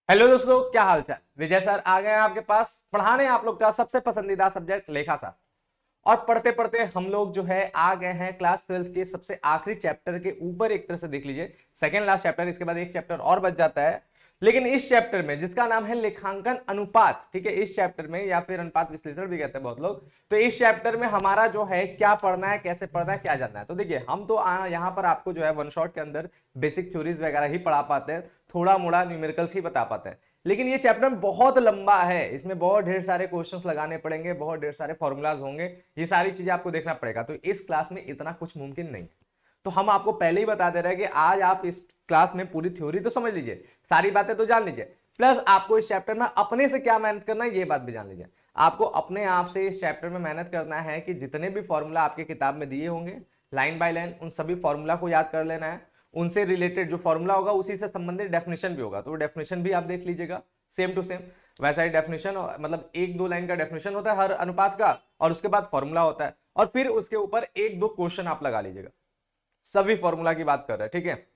Hello दोस्तों, क्या हाल चाल। विजय सर आ गए हैं आपके पास पढ़ाने आप लोग का सबसे पसंदीदा सब्जेक्ट लेखा शास्त्र। और पढ़ते पढ़ते हम लोग जो है आ गए हैं क्लास 12 के सबसे आखिरी चैप्टर के ऊपर। एक तरह से देख लीजिए सेकेंड लास्ट चैप्टर, इसके बाद एक चैप्टर और बच जाता है। लेकिन इस चैप्टर में जिसका नाम है लेखांकन अनुपात, ठीक है, इस चैप्टर में या फिर अनुपात विश्लेषण भी कहते हैं बहुत लोग, तो इस चैप्टर में हमारा जो है क्या पढ़ना है, कैसे पढ़ना है, क्या जानना है। तो देखिए हम तो यहाँ पर आपको जो है वन शॉट के अंदर बेसिक थ्योरीज वगैरह ही पढ़ा पाते हैं, थोड़ा मोड़ा न्यूमेरिकल्स ही बता पाते हैं। लेकिन ये चैप्टर बहुत लंबा है, इसमें बहुत ढेर सारे क्वेश्चंस लगाने पड़ेंगे, बहुत ढेर सारे फॉर्मूलाज होंगे, ये सारी चीजें आपको देखना पड़ेगा। तो इस क्लास में इतना कुछ मुमकिन नहीं। तो हम आपको पहले ही बता दे रहे हैं कि आज आप इस क्लास में पूरी थ्योरी तो समझ लीजिए, सारी बातें तो जान लीजिए, प्लस आपको इस चैप्टर में अपने से क्या मेहनत करना है ये बात भी जान लीजिए। आपको अपने आप से इस चैप्टर में मेहनत करना है कि जितने भी फॉर्मूला आपके किताब में दिए होंगे लाइन बाय लाइन, उन सभी फॉर्मूला को याद कर लेना है। उनसे रिलेटेड जो फॉर्मूला होगा उसी से संबंधित डेफिनेशन भी होगा, तो वो डेफिनेशन भी आप देख लीजिएगा सेम टू सेम। वैसा ही डेफिनेशन, मतलब एक दो लाइन का डेफिनेशन होता है हर अनुपात का, और उसके बाद फॉर्मूला होता है, और फिर उसके ऊपर एक दो क्वेश्चन आप लगा लीजिएगा। सभी फॉर्मूला की बात कर रहे हैं, ठीक है।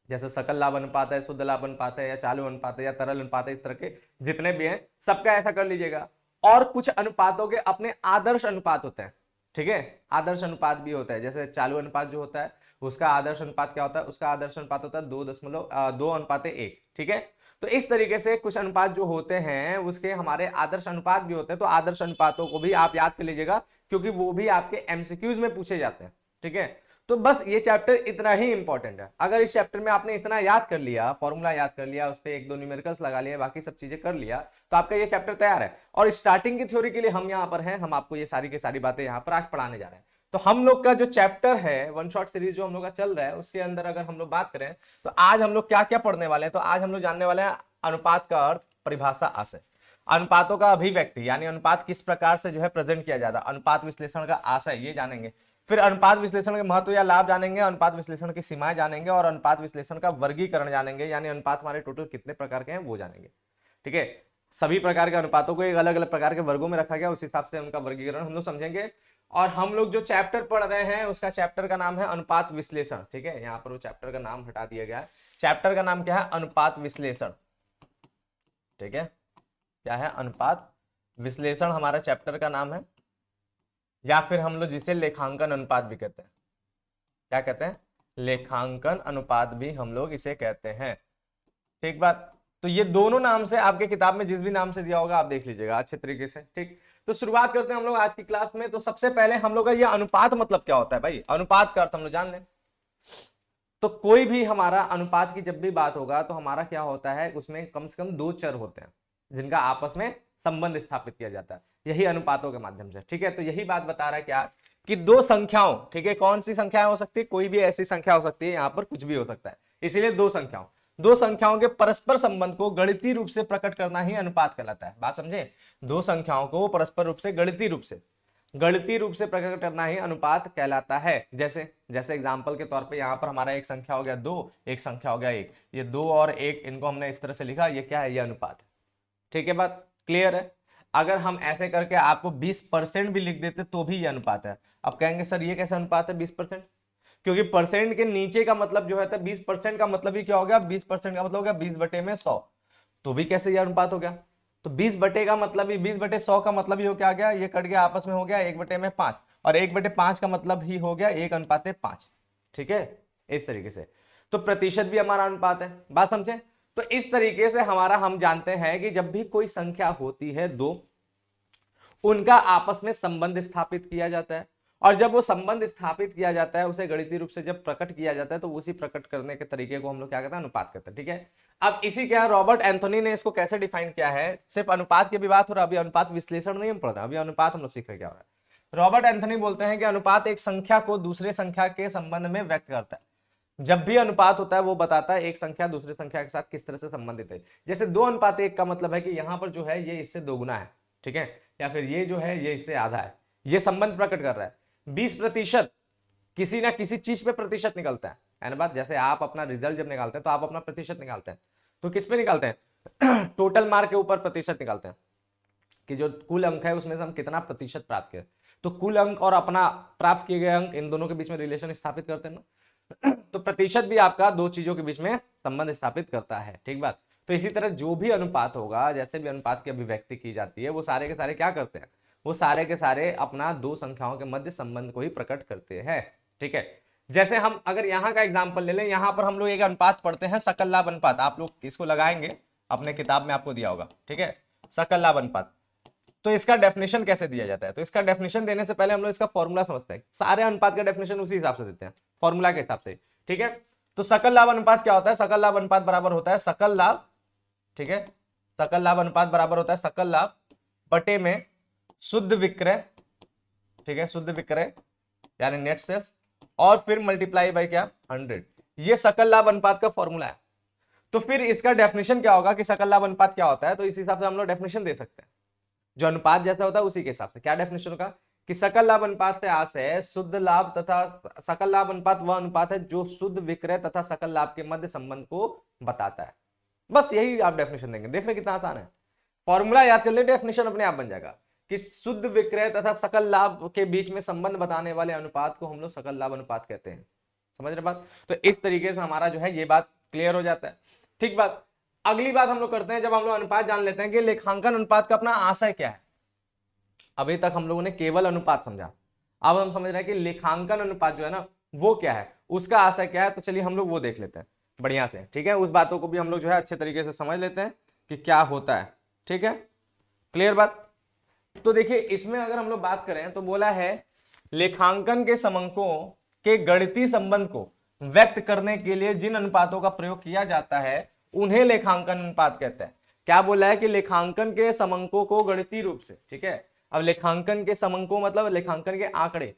जैसे सकल लाभ अनुपात है, शुद्ध लाभ अनुपात है, या चालू अनुपात है, या तरल अनुपात है, इस तरह के जितने भी हैं सबका ऐसा कर लीजिएगा। और कुछ अनुपातों के अपने आदर्श अनुपात होते हैं, ठीक है। आदर्श अनुपात भी होता है, जैसे चालू अनुपात जो होता है उसका आदर्श अनुपात क्या होता है, उसका आदर्श अनुपात होता है 2.2:1, ठीक है। तो इस तरीके से कुछ अनुपात जो होते हैं उसके हमारे आदर्श अनुपात भी होते हैं, तो आदर्श अनुपातों को भी आप याद कर लीजिएगा, क्योंकि वो भी आपके एमसीक्यूज में पूछे जाते हैं, ठीक है। तो बस ये चैप्टर इतना ही इंपॉर्टेंट है। अगर इस चैप्टर में आपने इतना याद कर लिया, फॉर्मूला याद कर लिया, उस पर एक दो न्यूमेरिकल्स लगा लिया, बाकी सब चीजें कर लिया, तो आपका ये चैप्टर तैयार है। और स्टार्टिंग की थ्योरी के लिए हम यहाँ पर हैं, हम आपको ये सारी की सारी बातें यहाँ पर आज पढ़ाने जा रहे हैं। तो हम लोग का जो चैप्टर है वन शॉट सीरीज जो हम लोग का चल रहा है, उसके अंदर अगर हम लोग बात करें तो आज हम लोग क्या क्या पढ़ने वाले हैं, तो आज हम लोग जानने वाले हैं अनुपात का अर्थ, परिभाषा, आशय, अनुपातों का अभिव्यक्ति यानी अनुपात किस प्रकार से जो है प्रेजेंट किया जाता है, अनुपात विश्लेषण का आशय ये जानेंगे। फिर अनुपात विश्लेषण के महत्व या लाभ जानेंगे, अनुपात विश्लेषण की सीमाएं जानेंगे, और अनुपात विश्लेषण का वर्गीकरण जानेंगे, यानी अनुपात हमारे टोटल कितने प्रकार के हैं वो जानेंगे, ठीक है। सभी प्रकार के अनुपातों को एक अलग अलग प्रकार के वर्गों में रखा गया, उस हिसाब से उनका वर्गीकरण हम लोग समझेंगे। और हम लोग जो चैप्टर पढ़ रहे हैं उसका चैप्टर का नाम है अनुपात विश्लेषण, ठीक है। यहाँ पर वो चैप्टर का नाम हटा दिया गया है, चैप्टर का नाम क्या है, अनुपात विश्लेषण, ठीक है। क्या है, अनुपात विश्लेषण हमारा चैप्टर का नाम है, या फिर हम लोग जिसे लेखांकन अनुपात भी कहते हैं। क्या कहते हैं, लेखांकन अनुपात भी हम लोग इसे कहते हैं, ठीक बात। तो ये दोनों नाम से आपके किताब में जिस भी नाम से दिया होगा आप देख लीजिएगा अच्छे तरीके से, ठीक। तो शुरुआत करते हैं हम लोग आज की क्लास में। तो सबसे पहले हम लोग का ये अनुपात मतलब क्या होता है भाई, अनुपात का अर्थ हम लोग जान लें। तो कोई भी हमारा अनुपात की जब भी बात होगा तो हमारा क्या होता है, उसमें कम से कम दो चर होते हैं जिनका आपस में संबंध स्थापित किया जाता है, यही अनुपातों के माध्यम से, ठीक है। तो यही बात बता रहा है क्या, कि दो संख्याओं, ठीक है, कौन सी संख्या हो सकती है, कोई भी ऐसी संख्या हो सकती है, यहाँ पर कुछ भी हो सकता है, इसीलिए दो संख्याओं के परस्पर संबंध को गणितीय रूप से प्रकट करना ही अनुपात कहलाता है। बात समझे, दो संख्याओं को परस्पर रूप से गणितीय रूप से प्रकट करना ही अनुपात कहलाता है। जैसे जैसे एग्जांपल के तौर पे यहाँ पर हमारा एक संख्या हो गया 2, एक संख्या हो गया 1, ये 2 और 1 इनको हमने इस तरह से लिखा, ये क्या है, ये अनुपात है, ठीक है। बात क्लियर है। अगर हम ऐसे करके आपको 20% भी लिख देते तो भी ये अनुपात है। अब कहेंगे सर ये कैसा अनुपात है 20%, क्योंकि परसेंट के नीचे का मतलब जो है 20% का मतलब ही क्या हो गया, 20% का मतलब हो गया 20/100, तो भी कैसे ये अनुपात हो गया। तो 20 का मतलब ही 20/100 का मतलब ही हो क्या गया, ये कट गया आपस में, हो गया 1/5, और 1/5 का मतलब ही हो गया 1:5, ठीक है, इस तरीके से। तो प्रतिशत भी हमारा अनुपात है, बात समझे। तो इस तरीके से हमारा हम जानते हैं कि जब भी कोई संख्या होती है दो, उनका आपस में संबंध स्थापित किया जाता है, और जब वो संबंध स्थापित किया जाता है उसे गणितीय रूप से जब प्रकट किया जाता है तो उसी प्रकट करने के तरीके को हम लोग क्या कहते हैं, अनुपात कहते हैं, ठीक है। अब इसी क्या रॉबर्ट एंथोनी ने इसको कैसे डिफाइन किया है, सिर्फ अनुपात की भी बात हो रहा है, अभी अनुपात विश्लेषण नहीं हम पढ़ रहे हैं, अभी अनुपात हम लोग सीख रहे क्या हो रहा है। रॉबर्ट एंथोनी बोलते हैं कि अनुपात एक संख्या को दूसरे संख्या के संबंध में व्यक्त करता है। जब भी अनुपात होता है वो बताता है एक संख्या दूसरे संख्या के साथ किस तरह से संबंधित है। जैसे 2:1 का मतलब है कि यहां पर जो है ये इससे दोगुना है, ठीक है, या फिर ये जो है ये इससे आधा है, ये संबंध प्रकट कर रहा है। 20% किसी ना किसी चीज पे प्रतिशत निकलता है ना बात। जैसे आप अपना रिजल्ट जब निकालते हैं तो आप अपना प्रतिशत निकालते हैं, तो किस पे निकालते हैं टोटल मार्क के ऊपर प्रतिशत निकालते हैं, कि जो कुल अंक है उसमें से हम कितना प्रतिशत प्राप्त किए। तो कुल अंक और अपना प्राप्त किए गए अंक, इन दोनों के बीच में रिलेशन स्थापित करते हैं ना तो प्रतिशत भी आपका दो चीजों के बीच में संबंध स्थापित करता है, ठीक बात। तो इसी तरह जो भी अनुपात होगा, जैसे भी अनुपात की अभिव्यक्ति की जाती है, वो सारे के सारे क्या करते हैं, वो सारे के सारे अपना दो संख्याओं के मध्य संबंध को ही प्रकट करते हैं। ठीक है, जैसे हम अगर यहाँ का एग्जाम्पल ले लें, यहाँ पर हम लोग एक अनुपात पढ़ते हैं, सकल लाभ अनुपात। आप लोग इसको लगाएंगे, अपने किताब में आपको दिया होगा। ठीक है, सकल लाभ अनुपात। तो इसका डेफिनेशन कैसे दिया जाता है? तो इसका डेफिनेशन देने से पहले हम लोग इसका फॉर्मूला समझते हैं। सारे अनुपात का डेफिनेशन उसी हिसाब से देते हैं, फॉर्मूला के हिसाब से। ठीक है, तो सकल लाभ अनुपात क्या होता है? सकल लाभ अनुपात बराबर होता है सकल लाभ, ठीक है, सकल लाभ अनुपात बराबर होता है सकल लाभ बटे में शुद्ध विक्रय, ठीक है, शुद्ध विक्रय यानी नेट सेल्स, और फिर मल्टीप्लाई बाय क्या, 100। ये सकल लाभ अनुपात का फॉर्मूला है। तो फिर इसका डेफिनेशन क्या होगा कि सकल लाभ अनुपात क्या होता है? तो इस हिसाब से हम लोग डेफिनेशन दे सकते हैं, जो अनुपात जैसा होता है उसी के हिसाब से। क्या डेफिनेशन होगा कि सकल लाभ अनुपात से आस है शुद्ध लाभ तथा सकल लाभ अनुपात वह अनुपात है जो शुद्ध विक्रय तथा सकल लाभ के मध्य संबंध को बताता है। बस यही आप डेफिनेशन देंगे। देख रहे कितना आसान है, फॉर्मूला याद कर ले, डेफिनेशन अपने आप बन जाएगा कि शुद्ध विक्रय तथा सकल लाभ के बीच में संबंध बताने वाले अनुपात को हम लोग सकल लाभ अनुपात कहते हैं। समझ रहे बात? तो इस तरीके से हमारा जो है ये बात क्लियर हो जाता है। ठीक बात। अगली बात हम लोग करते हैं, जब हम लोग अनुपात जान लेते हैं कि लेखांकन अनुपात का अपना आशय क्या है। अभी तक हम लोगों ने केवल अनुपात समझा, अब हम समझ रहे हैं कि लेखांकन अनुपात जो है ना वो क्या है, उसका आशय क्या है। तो चलिए हम लोग वो देख लेते हैं बढ़िया से। ठीक है, उस बातों को भी हम लोग जो है अच्छे तरीके से समझ लेते हैं कि क्या होता है। ठीक है, क्लियर बात? तो देखिए इसमें अगर हम लोग बात करें तो बोला है लेखांकन के समंकों के गणितीय संबंध को व्यक्त करने के लिए जिन अनुपातों का प्रयोग किया जाता है उन्हें लेखांकन अनुपात कहते हैं। क्या बोला है कि लेखांकन के समंकों को गणितीय रूप से, ठीक है, अब लेखांकन के समंकों मतलब लेखांकन के आंकड़े।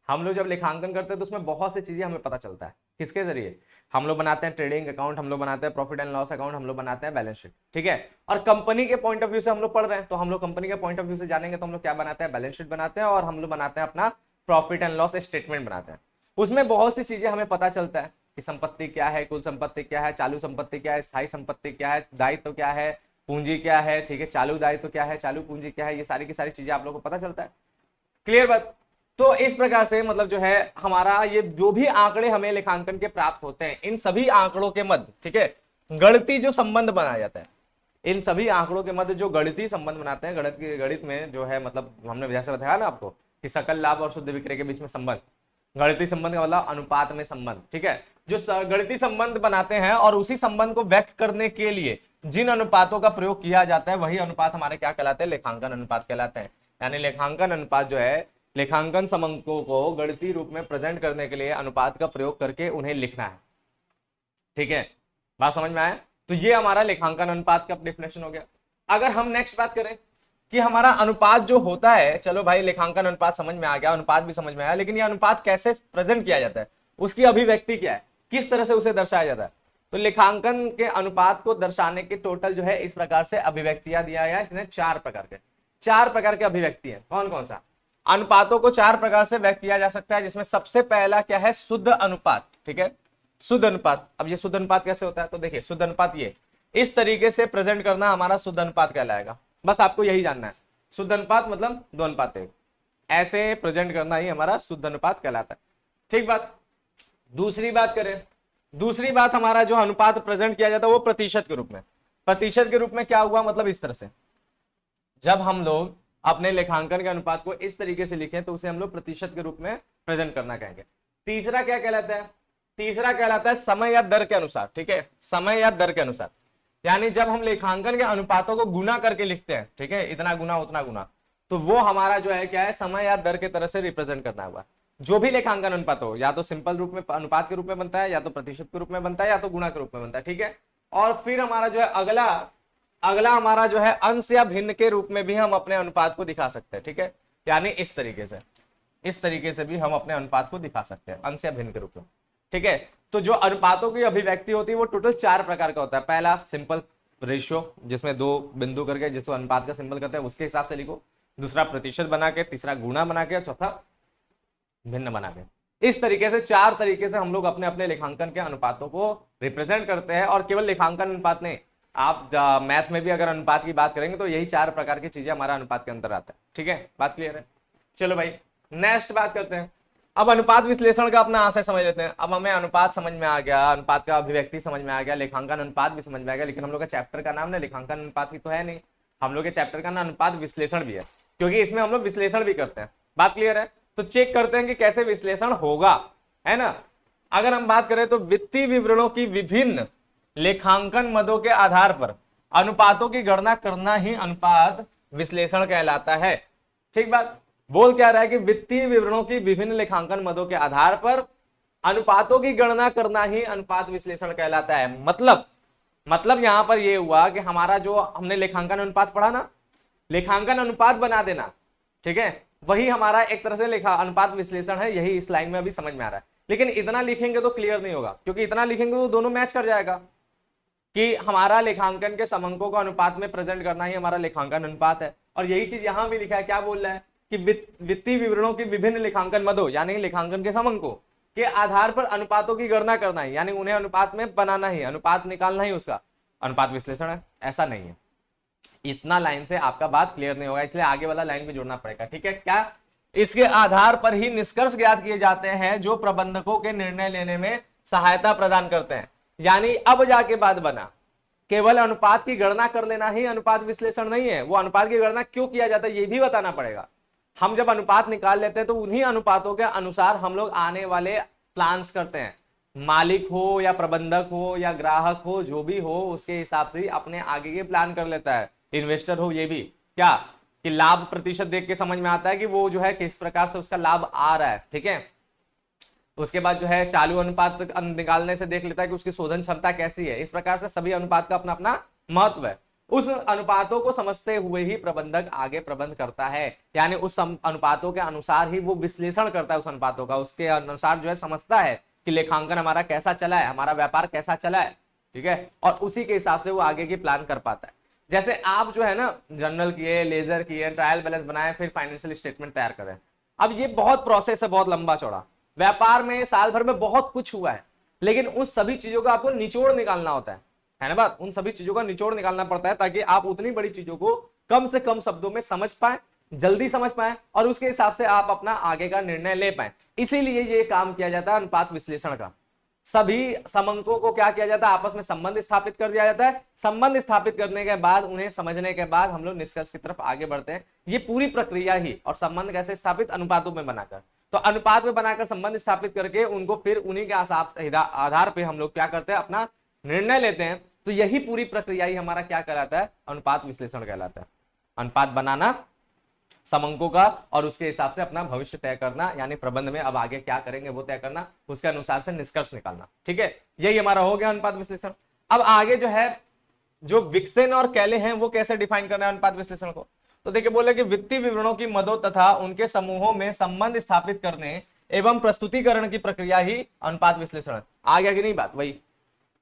हम लोग जब लेखांकन करते हैं तो उसमें बहुत सी चीजें हमें पता चलता है। किसके जरिए? हम लोग बनाते हैं ट्रेडिंग अकाउंट, हम लोग बनाते हैं प्रॉफिट एंड लॉस अकाउंट, हम लोग बनाते हैं बैलेंस शीट। ठीक है, और कंपनी के पॉइंट ऑफ व्यू से हम लोग पढ़ रहे हैं, तो हम लोग कंपनी के पॉइंट ऑफ व्यू से जानेंगे तो हम लोग क्या बनाते हैं, बैलेंस शीट बनाते हैं, और हम लोग बनाते हैं अपना प्रॉफिट एंड लॉस स्टेटमेंट बनाते हैं। उसमें बहुत सी चीजें हमें पता चलता है कि संपत्ति क्या है, कुल संपत्ति क्या है, चालू संपत्ति क्या है, स्थायी संपत्ति क्या है, दायित्व क्या है, पूंजी क्या है, ठीक है, चालू दायित्व क्या है, चालू पूंजी क्या है, ये सारी की सारी चीजें आप लोगों को पता चलता है। क्लियर बात? तो इस प्रकार से मतलब जो है हमारा ये जो भी आंकड़े हमें लेखांकन के प्राप्त होते हैं, इन सभी आंकड़ों के मध्य, ठीक है, गणितीय जो संबंध बनाया जाता है, इन सभी आंकड़ों के मध्य जो गणितीय संबंध बनाते हैं, गणित में जो है मतलब हमने जैसे बताया ना आपको कि सकल लाभ और शुद्ध विक्रय के बीच में संबंध, गणितीय संबंध का मतलब अनुपात में संबंध। ठीक है, जो गणितीय संबंध बनाते हैं और उसी संबंध को व्यक्त करने के लिए जिन अनुपातों का प्रयोग किया जाता है वही अनुपात हमारे क्या कहलाते हैं, लेखांकन अनुपात कहलाते हैं। यानी लेखांकन अनुपात जो है लेखांकन समंकों को गणितीय रूप में प्रेजेंट करने के लिए अनुपात का प्रयोग करके उन्हें लिखना है। ठीक है, बात समझ में आया? तो ये हमारा लेखांकन अनुपात का डेफिनेशन हो गया। अगर हम नेक्स्ट बात करें कि हमारा अनुपात जो होता है, चलो भाई लेखांकन अनुपात समझ में आ गया, अनुपात भी समझ में आया, लेकिन ये अनुपात कैसे प्रेजेंट किया जाता है, उसकी अभिव्यक्ति क्या है, किस तरह से उसे दर्शाया जाता है। तो लेखांकन के अनुपात को दर्शाने के टोटल जो है इस प्रकार से अभिव्यक्तियां दिया गया है। चार प्रकार के अभिव्यक्ति है। कौन कौन सा? अनुपातों को चार प्रकार से व्यक्त किया जा सकता है, जिसमें सबसे पहला क्या है, शुद्ध अनुपात। ठीक है, शुद्ध अनुपात। अब ये शुद्ध अनुपात कैसे होता है? तो देखिए शुद्ध अनुपात ये इस तरीके से प्रेजेंट करना हमारा शुद्ध अनुपात कहलाएगा। बस आपको यही जानना है, शुद्ध अनुपात मतलब 2:1, ऐसे प्रेजेंट करना ही हमारा शुद्ध अनुपात कहलाता है। ठीक बात। दूसरी बात करें, दूसरी बात हमारा जो अनुपात प्रेजेंट किया जाता है वो प्रतिशत के रूप में। प्रतिशत के रूप में क्या हुआ, मतलब इस तरह से जब हम लोग अपने लेखांकन के अनुपात को इस तरीके से लिखें तो उसे हम लोग प्रतिशत के रूप में प्रेजेंट करना कहेंगे। तीसरा क्या कहलाता है? तीसरा कहलाता है समय या दर के अनुसार। ठीक है, समय या दर के अनुसार, यानी जब हम लेखांकन के अनुपातों को गुना करके लिखते हैं, ठीक है, इतना गुना उतना गुना, तो वो हमारा जो है क्या है, समय या दर के तरह से रिप्रेजेंट करना होगा। जो भी लेखांकन अनुपात हो, या तो सिंपल रूप में अनुपात के रूप में बनता है, या तो प्रतिशत के रूप में बनता है, या तो गुणा के रूप में बनता है। ठीक है, और फिर हमारा जो है अगला हमारा जो है अंश या भिन्न के रूप में भी हम अपने अनुपात को दिखा सकते हैं। ठीक है, यानी इस तरीके से भी हम अपने अनुपात को दिखा सकते हैं, अंश या भिन्न के रूप में। ठीक है, तो जो अनुपातों की अभिव्यक्ति होती है वो टोटल 4 प्रकार का होता है। पहला सिंपल रेशियो, जिसमें 2 बिंदु करके जिसको अनुपात का सिंबल करते हैं उसके हिसाब से लिखो। दूसरा प्रतिशत बना के, तीसरा गुणा बना के, चौथा भिन्न बना के। इस तरीके से 4 तरीके से हम लोग अपने अपने लेखांकन के अनुपातों को रिप्रेजेंट करते हैं। और केवल लेखांकन अनुपात नहीं, आप मैथ में भी अगर अनुपात की बात करेंगे तो यही 4 प्रकार की चीजें हमारा अनुपात के अंदर आता है। ठीक है, बात क्लियर है? चलो भाई नेक्स्ट बात करते हैं। अब अनुपात विश्लेषण का अपना आशय समझ लेते हैं। अब हमें अनुपात समझ में आ गया, अनुपात का अभिव्यक्ति समझ में आ गया, लेखांकन अनुपात भी समझ में आ गया, लेकिन हम लोग का चैप्टर का नाम ना लेखांकन अनुपात ही तो है नहीं, हम लोग के चैप्टर का ना अनुपात विश्लेषण भी है, क्योंकि इसमें हम लोग विश्लेषण भी करते हैं। बात क्लियर है? तो चेक करते हैं कि कैसे विश्लेषण होगा, है ना। अगर हम बात करें तो वित्तीय विवरणों की विभिन्न लेखांकन मदों के आधार पर अनुपातों की गणना करना ही अनुपात विश्लेषण कहलाता है। ठीक बात। बोल क्या रहा है कि वित्तीय विवरणों की विभिन्न लेखांकन मदों के आधार पर अनुपातों की गणना करना ही अनुपात विश्लेषण कहलाता है। मतलब यहां पर यह हुआ कि हमारा जो हमने लेखांकन अनुपात पढ़ा ना, लेखांकन अनुपात बना देना, ठीक है, वही हमारा एक तरह से लेखा अनुपात विश्लेषण है। यही इस लाइन में अभी समझ में आ रहा है, लेकिन इतना लिखेंगे तो क्लियर नहीं होगा, क्योंकि इतना लिखेंगे तो दोनों मैच कर जाएगा कि हमारा लेखांकन के समंकों को अनुपात में प्रेजेंट करना ही हमारा लेखांकन अनुपात है। और यही चीज यहां भी लिखा है, क्या बोल रहा है कि वित्तीय विवरणों की विभिन्न लेखांकन मदों यानी लेखांकन के समंकों के आधार पर अनुपातों की गणना करना है, यानी उन्हें अनुपात में बनाना ही, अनुपात निकालना ही उसका अनुपात विश्लेषण है। ऐसा नहीं है, इतना लाइन से आपका बात क्लियर नहीं होगा, इसलिए आगे वाला लाइन भी जोड़ना पड़ेगा। ठीक है, क्या इसके आधार पर ही निष्कर्ष ज्ञात किए जाते हैं जो प्रबंधकों के निर्णय लेने में सहायता प्रदान करते हैं। यानी अब जाके बात बना, केवल अनुपात की गणना कर लेना ही अनुपात विश्लेषण नहीं है, वो अनुपात की गणना क्यों किया जाता है ये भी बताना पड़ेगा। हम जब अनुपात निकाल लेते हैं तो उन्हीं अनुपातों के अनुसार हम लोग आने वाले प्लान्स करते हैं, मालिक हो या प्रबंधक हो या ग्राहक हो, जो भी हो उसके हिसाब से ही अपने आगे के प्लान कर लेता है। इन्वेस्टर हो ये भी क्या कि लाभ प्रतिशत देख के समझ में आता है कि वो जो है किस प्रकार से उसका लाभ आ रहा है। ठीक है, उसके बाद जो है चालू अनुपात निकालने से देख लेता है कि उसकी शोधन क्षमता कैसी है। इस प्रकार से सभी अनुपात का अपना अपना महत्व है। उस अनुपातों को समझते हुए ही प्रबंधक आगे प्रबंध करता है, यानी उस अनुपातों के अनुसार ही वो विश्लेषण करता है, उस अनुपातों का उसके अनुसार जो है समझता है कि लेखांकन हमारा कैसा चला है, हमारा व्यापार कैसा चला है। ठीक है, और उसी के हिसाब से वो आगे की प्लान कर पाता है। जैसे आप जो है ना जर्नल किए, लेजर किए, ट्रायल बैलेंस बनाए, फिर फाइनेंशियल स्टेटमेंट तैयार करें। अब ये बहुत प्रोसेस है, बहुत लंबा चौड़ा। व्यापार में साल भर में बहुत कुछ हुआ है, लेकिन उन सभी चीजों का आपको निचोड़ निकालना होता है ना बात। उन सभी चीजों का निचोड़ निकालना पड़ता है ताकि आप उतनी बड़ी चीजों को कम से कम शब्दों में समझ पाए, जल्दी समझ पाए, और उसके हिसाब से आप अपना आगे का निर्णय ले पाए। इसीलिए ये काम किया जाता है अनुपात विश्लेषण का। सभी समंकों को क्या किया जाता है, आपस में संबंध स्थापित कर दिया जाता है। संबंध स्थापित करने के बाद, उन्हें समझने के बाद हम लोग निष्कर्ष की तरफ आगे बढ़ते हैं। ये पूरी प्रक्रिया ही, और संबंध कैसे स्थापित, अनुपातों में बनाकर। तो अनुपात में बनाकर संबंध स्थापित करके उनको फिर उन्हीं के आधार पे हम लोग क्या करते हैं, अपना निर्णय लेते हैं। तो यही पूरी प्रक्रिया ही हमारा क्या कहलाता है, अनुपात विश्लेषण कहलाता है। अनुपात बनाना समंकों का, और उसके हिसाब से अपना भविष्य तय करना, यानी प्रबंध में अब आगे क्या करेंगे वो तय करना, उसके अनुसार से निष्कर्ष निकालना। ठीक है, यही हमारा हो गया अनुपात विश्लेषण। अब आगे जो है, जो विक्सेन और कैले हैं वो कैसे डिफाइन करना है अनुपात विश्लेषण को। तो देखिए बोले कि वित्तीय विवरणों की मदों तथा उनके समूहों में संबंध स्थापित करने एवं प्रस्तुतिकरण की प्रक्रिया ही अनुपात विश्लेषण है। आ गया कि नहीं बात, वही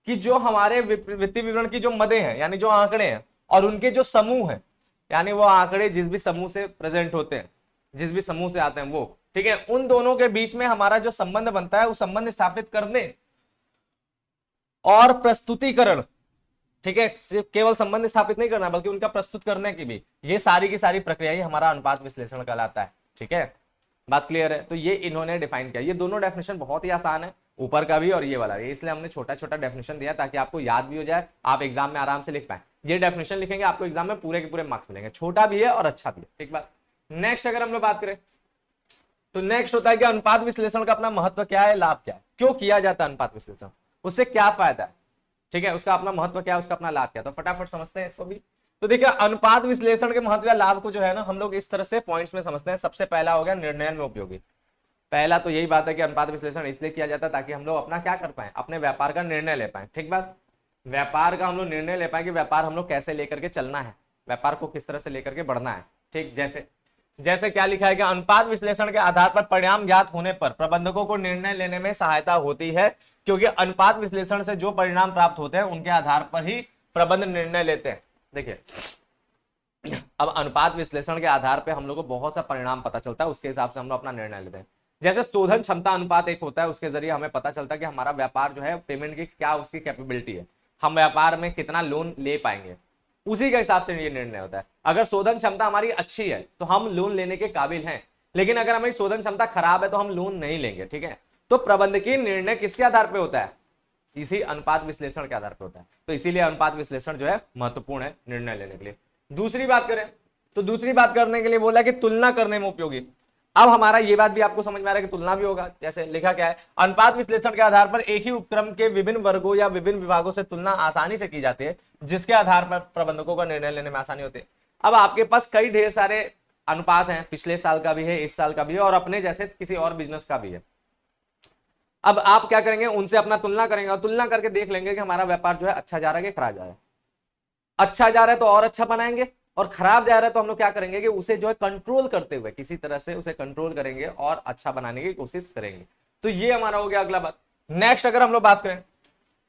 कि जो हमारे वित्तीय विवरण की जो मदें हैं, यानी जो आंकड़े हैं, और उनके जो समूह हैं, यानी वो आंकड़े जिस भी समूह से प्रेजेंट होते हैं, जिस भी समूह से आते हैं वो, ठीक है, उन दोनों के बीच में हमारा जो संबंध बनता है, वो संबंध स्थापित करने और प्रस्तुतिकरण, ठीक है, सिर्फ केवल संबंध स्थापित नहीं करना बल्कि उनका प्रस्तुत करने की भी, ये सारी की सारी प्रक्रिया ही हमारा अनुपात विश्लेषण कहलाता है। ठीक है, बात क्लियर है। तो ये इन्होंने डिफाइन किया। ये दोनों डेफिनेशन बहुत ही आसान है, ऊपर का भी और ये वाला भी, इसलिए हमने छोटा छोटा डेफिनेशन दिया ताकि आपको याद भी हो जाए, आप एग्जाम में आराम से लिख पाए। ये डेफिनेशन लिखेंगे आपको एग्जाम में पूरे के पूरे मार्क्स मिलेंगे, छोटा भी है और अच्छा भी है। ठीक बात। नेक्स्ट अगर हम लोग बात करें तो नेक्स्ट होता है कि अनुपात विश्लेषण का अपना महत्व क्या है, लाभ क्या है, क्यों किया जाता है अनुपात विश्लेषण, उससे क्या फायदा है। ठीक है, उसका अपना महत्व क्या है, उसका अपना लाभ क्या है, तो फटाफट समझते हैं इसको भी। तो देखिए अनुपात विश्लेषण के महत्व या लाभ को जो है ना हम लोग इस तरह से पॉइंट्स में समझते हैं। सबसे पहला हो गया निर्णय में उपयोगी। पहला तो यही बात है कि अनुपात विश्लेषण इसलिए किया जाता है ताकि हम लोग अपना क्या कर पाए, अपने व्यापार का निर्णय ले पाए। ठीक बात, व्यापार का हम लोग निर्णय ले पाए कि व्यापार हम लोग कैसे लेकर के चलना है, व्यापार को किस तरह से लेकर के बढ़ना है। ठीक, जैसे क्या लिखा है कि अनुपात विश्लेषण के आधार पर परिणाम ज्ञात होने पर प्रबंधकों को निर्णय लेने में सहायता होती है, क्योंकि अनुपात विश्लेषण से जो परिणाम प्राप्त होते हैं उनके आधार पर ही प्रबंध निर्णय लेते हैं। देखिए अब अनुपात विश्लेषण के आधार पर हम लोग को बहुत सा परिणाम पता चलता है, उसके हिसाब से हम लोग अपना निर्णय लेते हैं। जैसे शोधन क्षमता अनुपात एक होता है, उसके जरिए हमें पता चलता है कि हमारा व्यापार जो है पेमेंट की क्या उसकी कैपेबिलिटी है, हम व्यापार में कितना लोन ले पाएंगे, उसी के हिसाब से ये निर्णय होता है। अगर शोधन क्षमता हमारी अच्छी है तो हम लोन लेने के काबिल हैं, लेकिन अगर हमारी शोधन क्षमता खराब है तो हम लोन नहीं लेंगे। ठीक है, तो प्रबंधकीय निर्णय किसके आधार पर होता है? इसी अनुपात विश्लेषण के आधार पर होता है। तो इसीलिए अनुपात विश्लेषण जो है महत्वपूर्ण है निर्णय लेने के लिए। दूसरी बात करें तो दूसरी बात करने के लिए बोला कि तुलना करने में उपयोगी। अब हमारा ये बात भी आपको समझ में आ रहा है कि तुलना भी होगा। जैसे लिखा क्या है, अनुपात विश्लेषण के आधार पर एक ही उपक्रम के विभिन्न वर्गों या विभिन्न विभागों से तुलना आसानी से की जाती है, जिसके आधार पर प्रबंधकों का निर्णय लेने में आसानी होती है। अब आपके पास कई ढेर सारे अनुपात हैं, पिछले साल का भी है, इस साल का भी है, और अपने जैसे किसी और बिजनेस का भी है। अब आप क्या करेंगे, उनसे अपना तुलना करेंगे और तुलना करके देख लेंगे कि हमारा व्यापार जो है अच्छा जा रहा है कि खराब जा रहा है। अच्छा जा रहा है तो और अच्छा बनाएंगे, और खराब जा रहा है तो हम लोग क्या करेंगे कि उसे जो है कंट्रोल करते हुए किसी तरह से उसे कंट्रोल करेंगे और अच्छा बनाने की कोशिश करेंगे। तो ये हमारा हो गया अगला बात। नेक्स्ट अगर हम लोग बात करें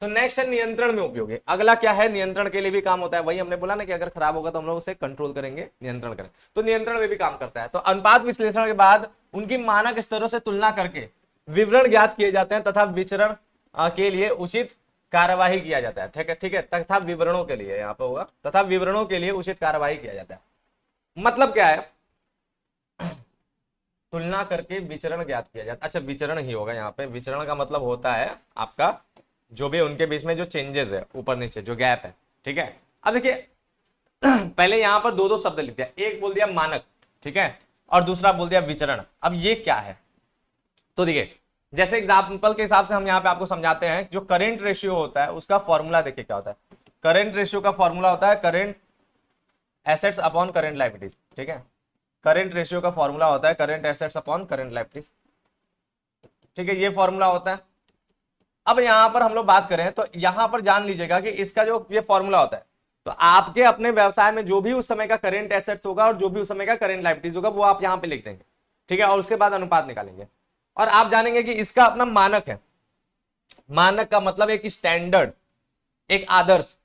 तो नेक्स्ट है नियंत्रण में उपयोगी। अगला क्या है, नियंत्रण के लिए भी काम होता है। वही हमने बोला ना कि अगर खराब होगा तो हम लोग उसे कंट्रोल करेंगे, नियंत्रण करें, तो नियंत्रण में भी काम करता है। तो अनुपात विश्लेषण के बाद उनकी मानक स्तरों से तुलना करके विवरण ज्ञात किए जाते हैं तथा विचरण के लिए उचित कार्यवाही किया जाता है। ठीक है, ठीक है, तथा विवरणों के लिए यहाँ पे होगा, तथा विवरणों के लिए उचित कार्यवाही किया जाता है। मतलब क्या है, तुलना करके विचरण ज्ञात किया जाता है। अच्छा, विचरण ही होगा यहाँ पे। विचरण का मतलब होता है आपका जो भी उनके बीच में जो चेंजेस है, ऊपर नीचे जो गैप है। ठीक है, अब देखिए पहले यहाँ पर दो दो शब्द लिख दिया, एक बोल दिया मानक, ठीक है, और दूसरा बोल दिया विचरण। अब ये क्या है, तो देखिए जैसे एग्जाम्पल के हिसाब से हम यहाँ पे आपको समझाते हैं। जो करेंट रेशियो होता है उसका फॉर्मूला देखिए क्या होता है। करेंट रेशियो का फॉर्मूला होता है current assets upon current liabilities. ठीक है, करेंट रेशियो का फॉर्मूला होता है current assets upon current liabilities. ठीक है, ये फॉर्मूला होता है। अब यहां पर हम लोग बात करें तो यहां पर जान लीजिएगा कि इसका जो ये फॉर्मूला होता है, तो आपके अपने व्यवसाय में जो भी उस समय का करेंट एसेट्स होगा और जो भी उस समय का करेंट लायबिलिटीज होगा वो आप यहां पे लिख देंगे। ठीक है, और उसके बाद अनुपात निकालेंगे और आप जानेंगे कि इसका अपना मानक है। मानक का मतलब एक स्टैंडर्ड, एक आदर्श।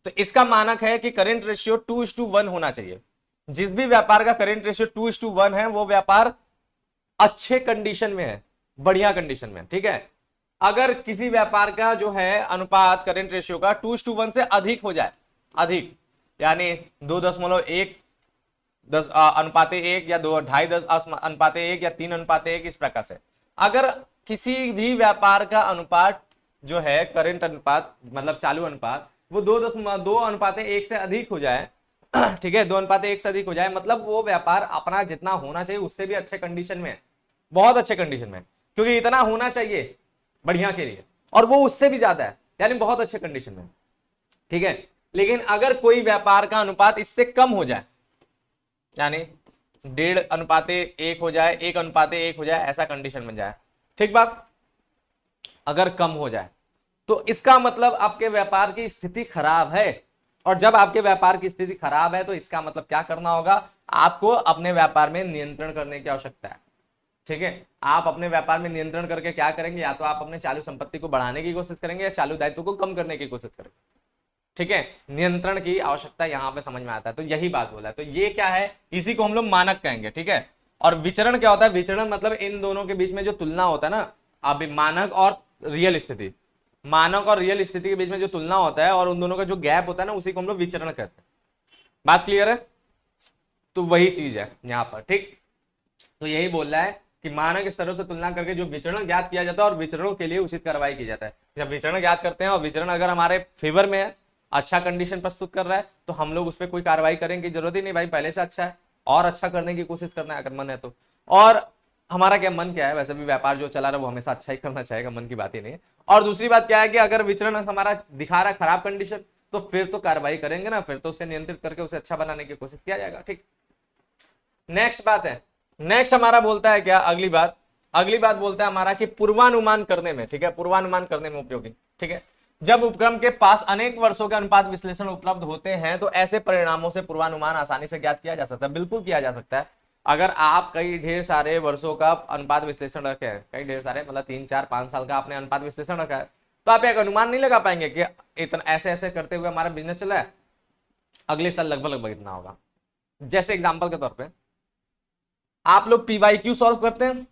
तो इसका मानक है कि करेंट रेशियो 2:1 होना चाहिए। जिस भी व्यापार का करेंट रेशियो 2:1 है वो व्यापार अच्छे कंडीशन में है, बढ़िया कंडीशन में। ठीक है, अगर किसी व्यापार का जो है अनुपात करेंट रेशियो का 2:1 से अधिक हो जाए, अधिक यानी 2.1 10:1 या 2.5 10:1 या 3:1, इस प्रकार से अगर किसी भी व्यापार का अनुपात जो है करेंट अनुपात मतलब चालू अनुपात वो 2:1 से अधिक हो जाए, ठीक है, 2:1 से अधिक हो जाए, मतलब वो व्यापार अपना जितना होना चाहिए उससे भी अच्छे कंडीशन में है, बहुत अच्छे कंडीशन में, क्योंकि इतना होना चाहिए बढ़िया के लिए और वो उससे भी ज्यादा है, यानी बहुत अच्छे कंडीशन में। ठीक है, लेकिन अगर कोई व्यापार का अनुपात इससे कम हो जाए, यानी 1.5:1 हो जाए, 1:1 हो जाए, ऐसा कंडीशन में जाए, ठीक बात, अगर कम हो जाए तो इसका मतलब आपके व्यापार की स्थिति खराब है। और जब आपके व्यापार की स्थिति खराब है तो इसका मतलब क्या करना होगा, आपको अपने व्यापार में नियंत्रण करने की आवश्यकता है। ठीक है, आप अपने व्यापार में नियंत्रण करके क्या करेंगे, या तो आप अपने चालू संपत्ति को बढ़ाने की कोशिश करेंगे या चालू दायित्व को कम करने की कोशिश करेंगे। ठीक है, नियंत्रण की आवश्यकता यहां पे समझ में आता है, तो यही बात बोला है। तो ये क्या है, इसी को हम लोग मानक कहेंगे। ठीक है, और विचरण क्या होता है, विचरण मतलब इन दोनों के बीच में जो तुलना होता है ना, अभी मानक और रियल स्थिति, मानक और रियल स्थिति के बीच में जो तुलना होता है और उन दोनों का जो गैप होता है ना, उसी को हम लोग विचरण कहते हैं। बात क्लियर है, तो वही चीज है यहाँ पर। ठीक, तो यही बोल रहा है कि मानक स्तरों से तुलना करके जो विचरण ज्ञात किया जाता है और विचरणों के लिए उचित कार्रवाई की जाता है। जब विचरण ज्ञात करते हैं और विचरण अगर हमारे फेवर में है, अच्छा कंडीशन प्रस्तुत कर रहा है, तो हम लोग उस पर कोई कार्रवाई करेंगे की जरूरत ही नहीं, भाई पहले से अच्छा है और अच्छा करने की कोशिश करना है अगर मन है तो। और हमारा क्या मन क्या है, वैसे भी व्यापार जो चला रहा है वो हमेशा अच्छा ही करना चाहेगा, मन की बात ही नहीं है। और दूसरी बात क्या है कि अगर विचरण हमारा दिखा रहा है खराब कंडीशन, तो फिर तो कार्रवाई करेंगे ना, फिर तो उसे नियंत्रित करके उसे अच्छा बनाने की कोशिश किया जाएगा। ठीक, नेक्स्ट बात है, नेक्स्ट हमारा बोलता है क्या, अगली बात बोलता है हमारा कि पूर्वानुमान करने में, ठीक है, पूर्वानुमान करने में उपयोगी। ठीक है, जब उपक्रम के पास अनेक वर्षों के अनुपात विश्लेषण उपलब्ध होते हैं तो ऐसे परिणामों से पूर्वानुमान आसानी से ज्ञात किया जा सकता है। बिल्कुल किया जा सकता है। अगर आप कई ढेर सारे वर्षों का अनुपात विश्लेषण रखे हैं, कई ढेर सारे मतलब 3 4 5 साल का आपने अनुपात विश्लेषण रखा है, तो आप एक अनुमान नहीं लगा पाएंगे कि इतना ऐसे ऐसे करते हुए हमारा बिजनेस चला है, अगले साल लगभग इतना होगा। जैसे एग्जाम्पल के तौर पर आप लोग PYQ सॉल्व करते हैं,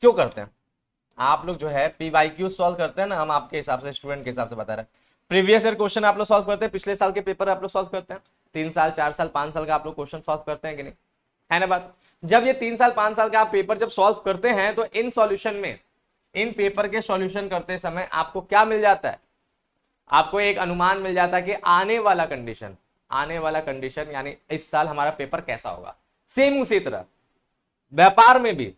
क्यों करते हैं आप लोग जो है PYQ सॉल्व करते हैं ना, हम आपके हिसाब से स्टूडेंट के हिसाब से बता रहे हैं। प्रीवियस ईयर क्वेश्चन आप लोग सॉल्व करते हैं, पिछले साल के पेपर आप लोग सॉल्व करते हैं, 3 साल 4 साल 5 साल का आप लोग क्वेश्चन सॉल्व करते हैं कि नहीं, है ना बात। जब ये 3 साल 5 साल का आप पेपर जब सॉल्व करते हैं तो इन सॉल्यूशन में, इन पेपर के सॉल्यूशन करते समय आपको क्या मिल जाता है, आपको एक अनुमान मिल जाता है कि आने वाला कंडीशन यानी इस साल हमारा पेपर कैसा होगा। सेम उसी तरह व्यापार में भी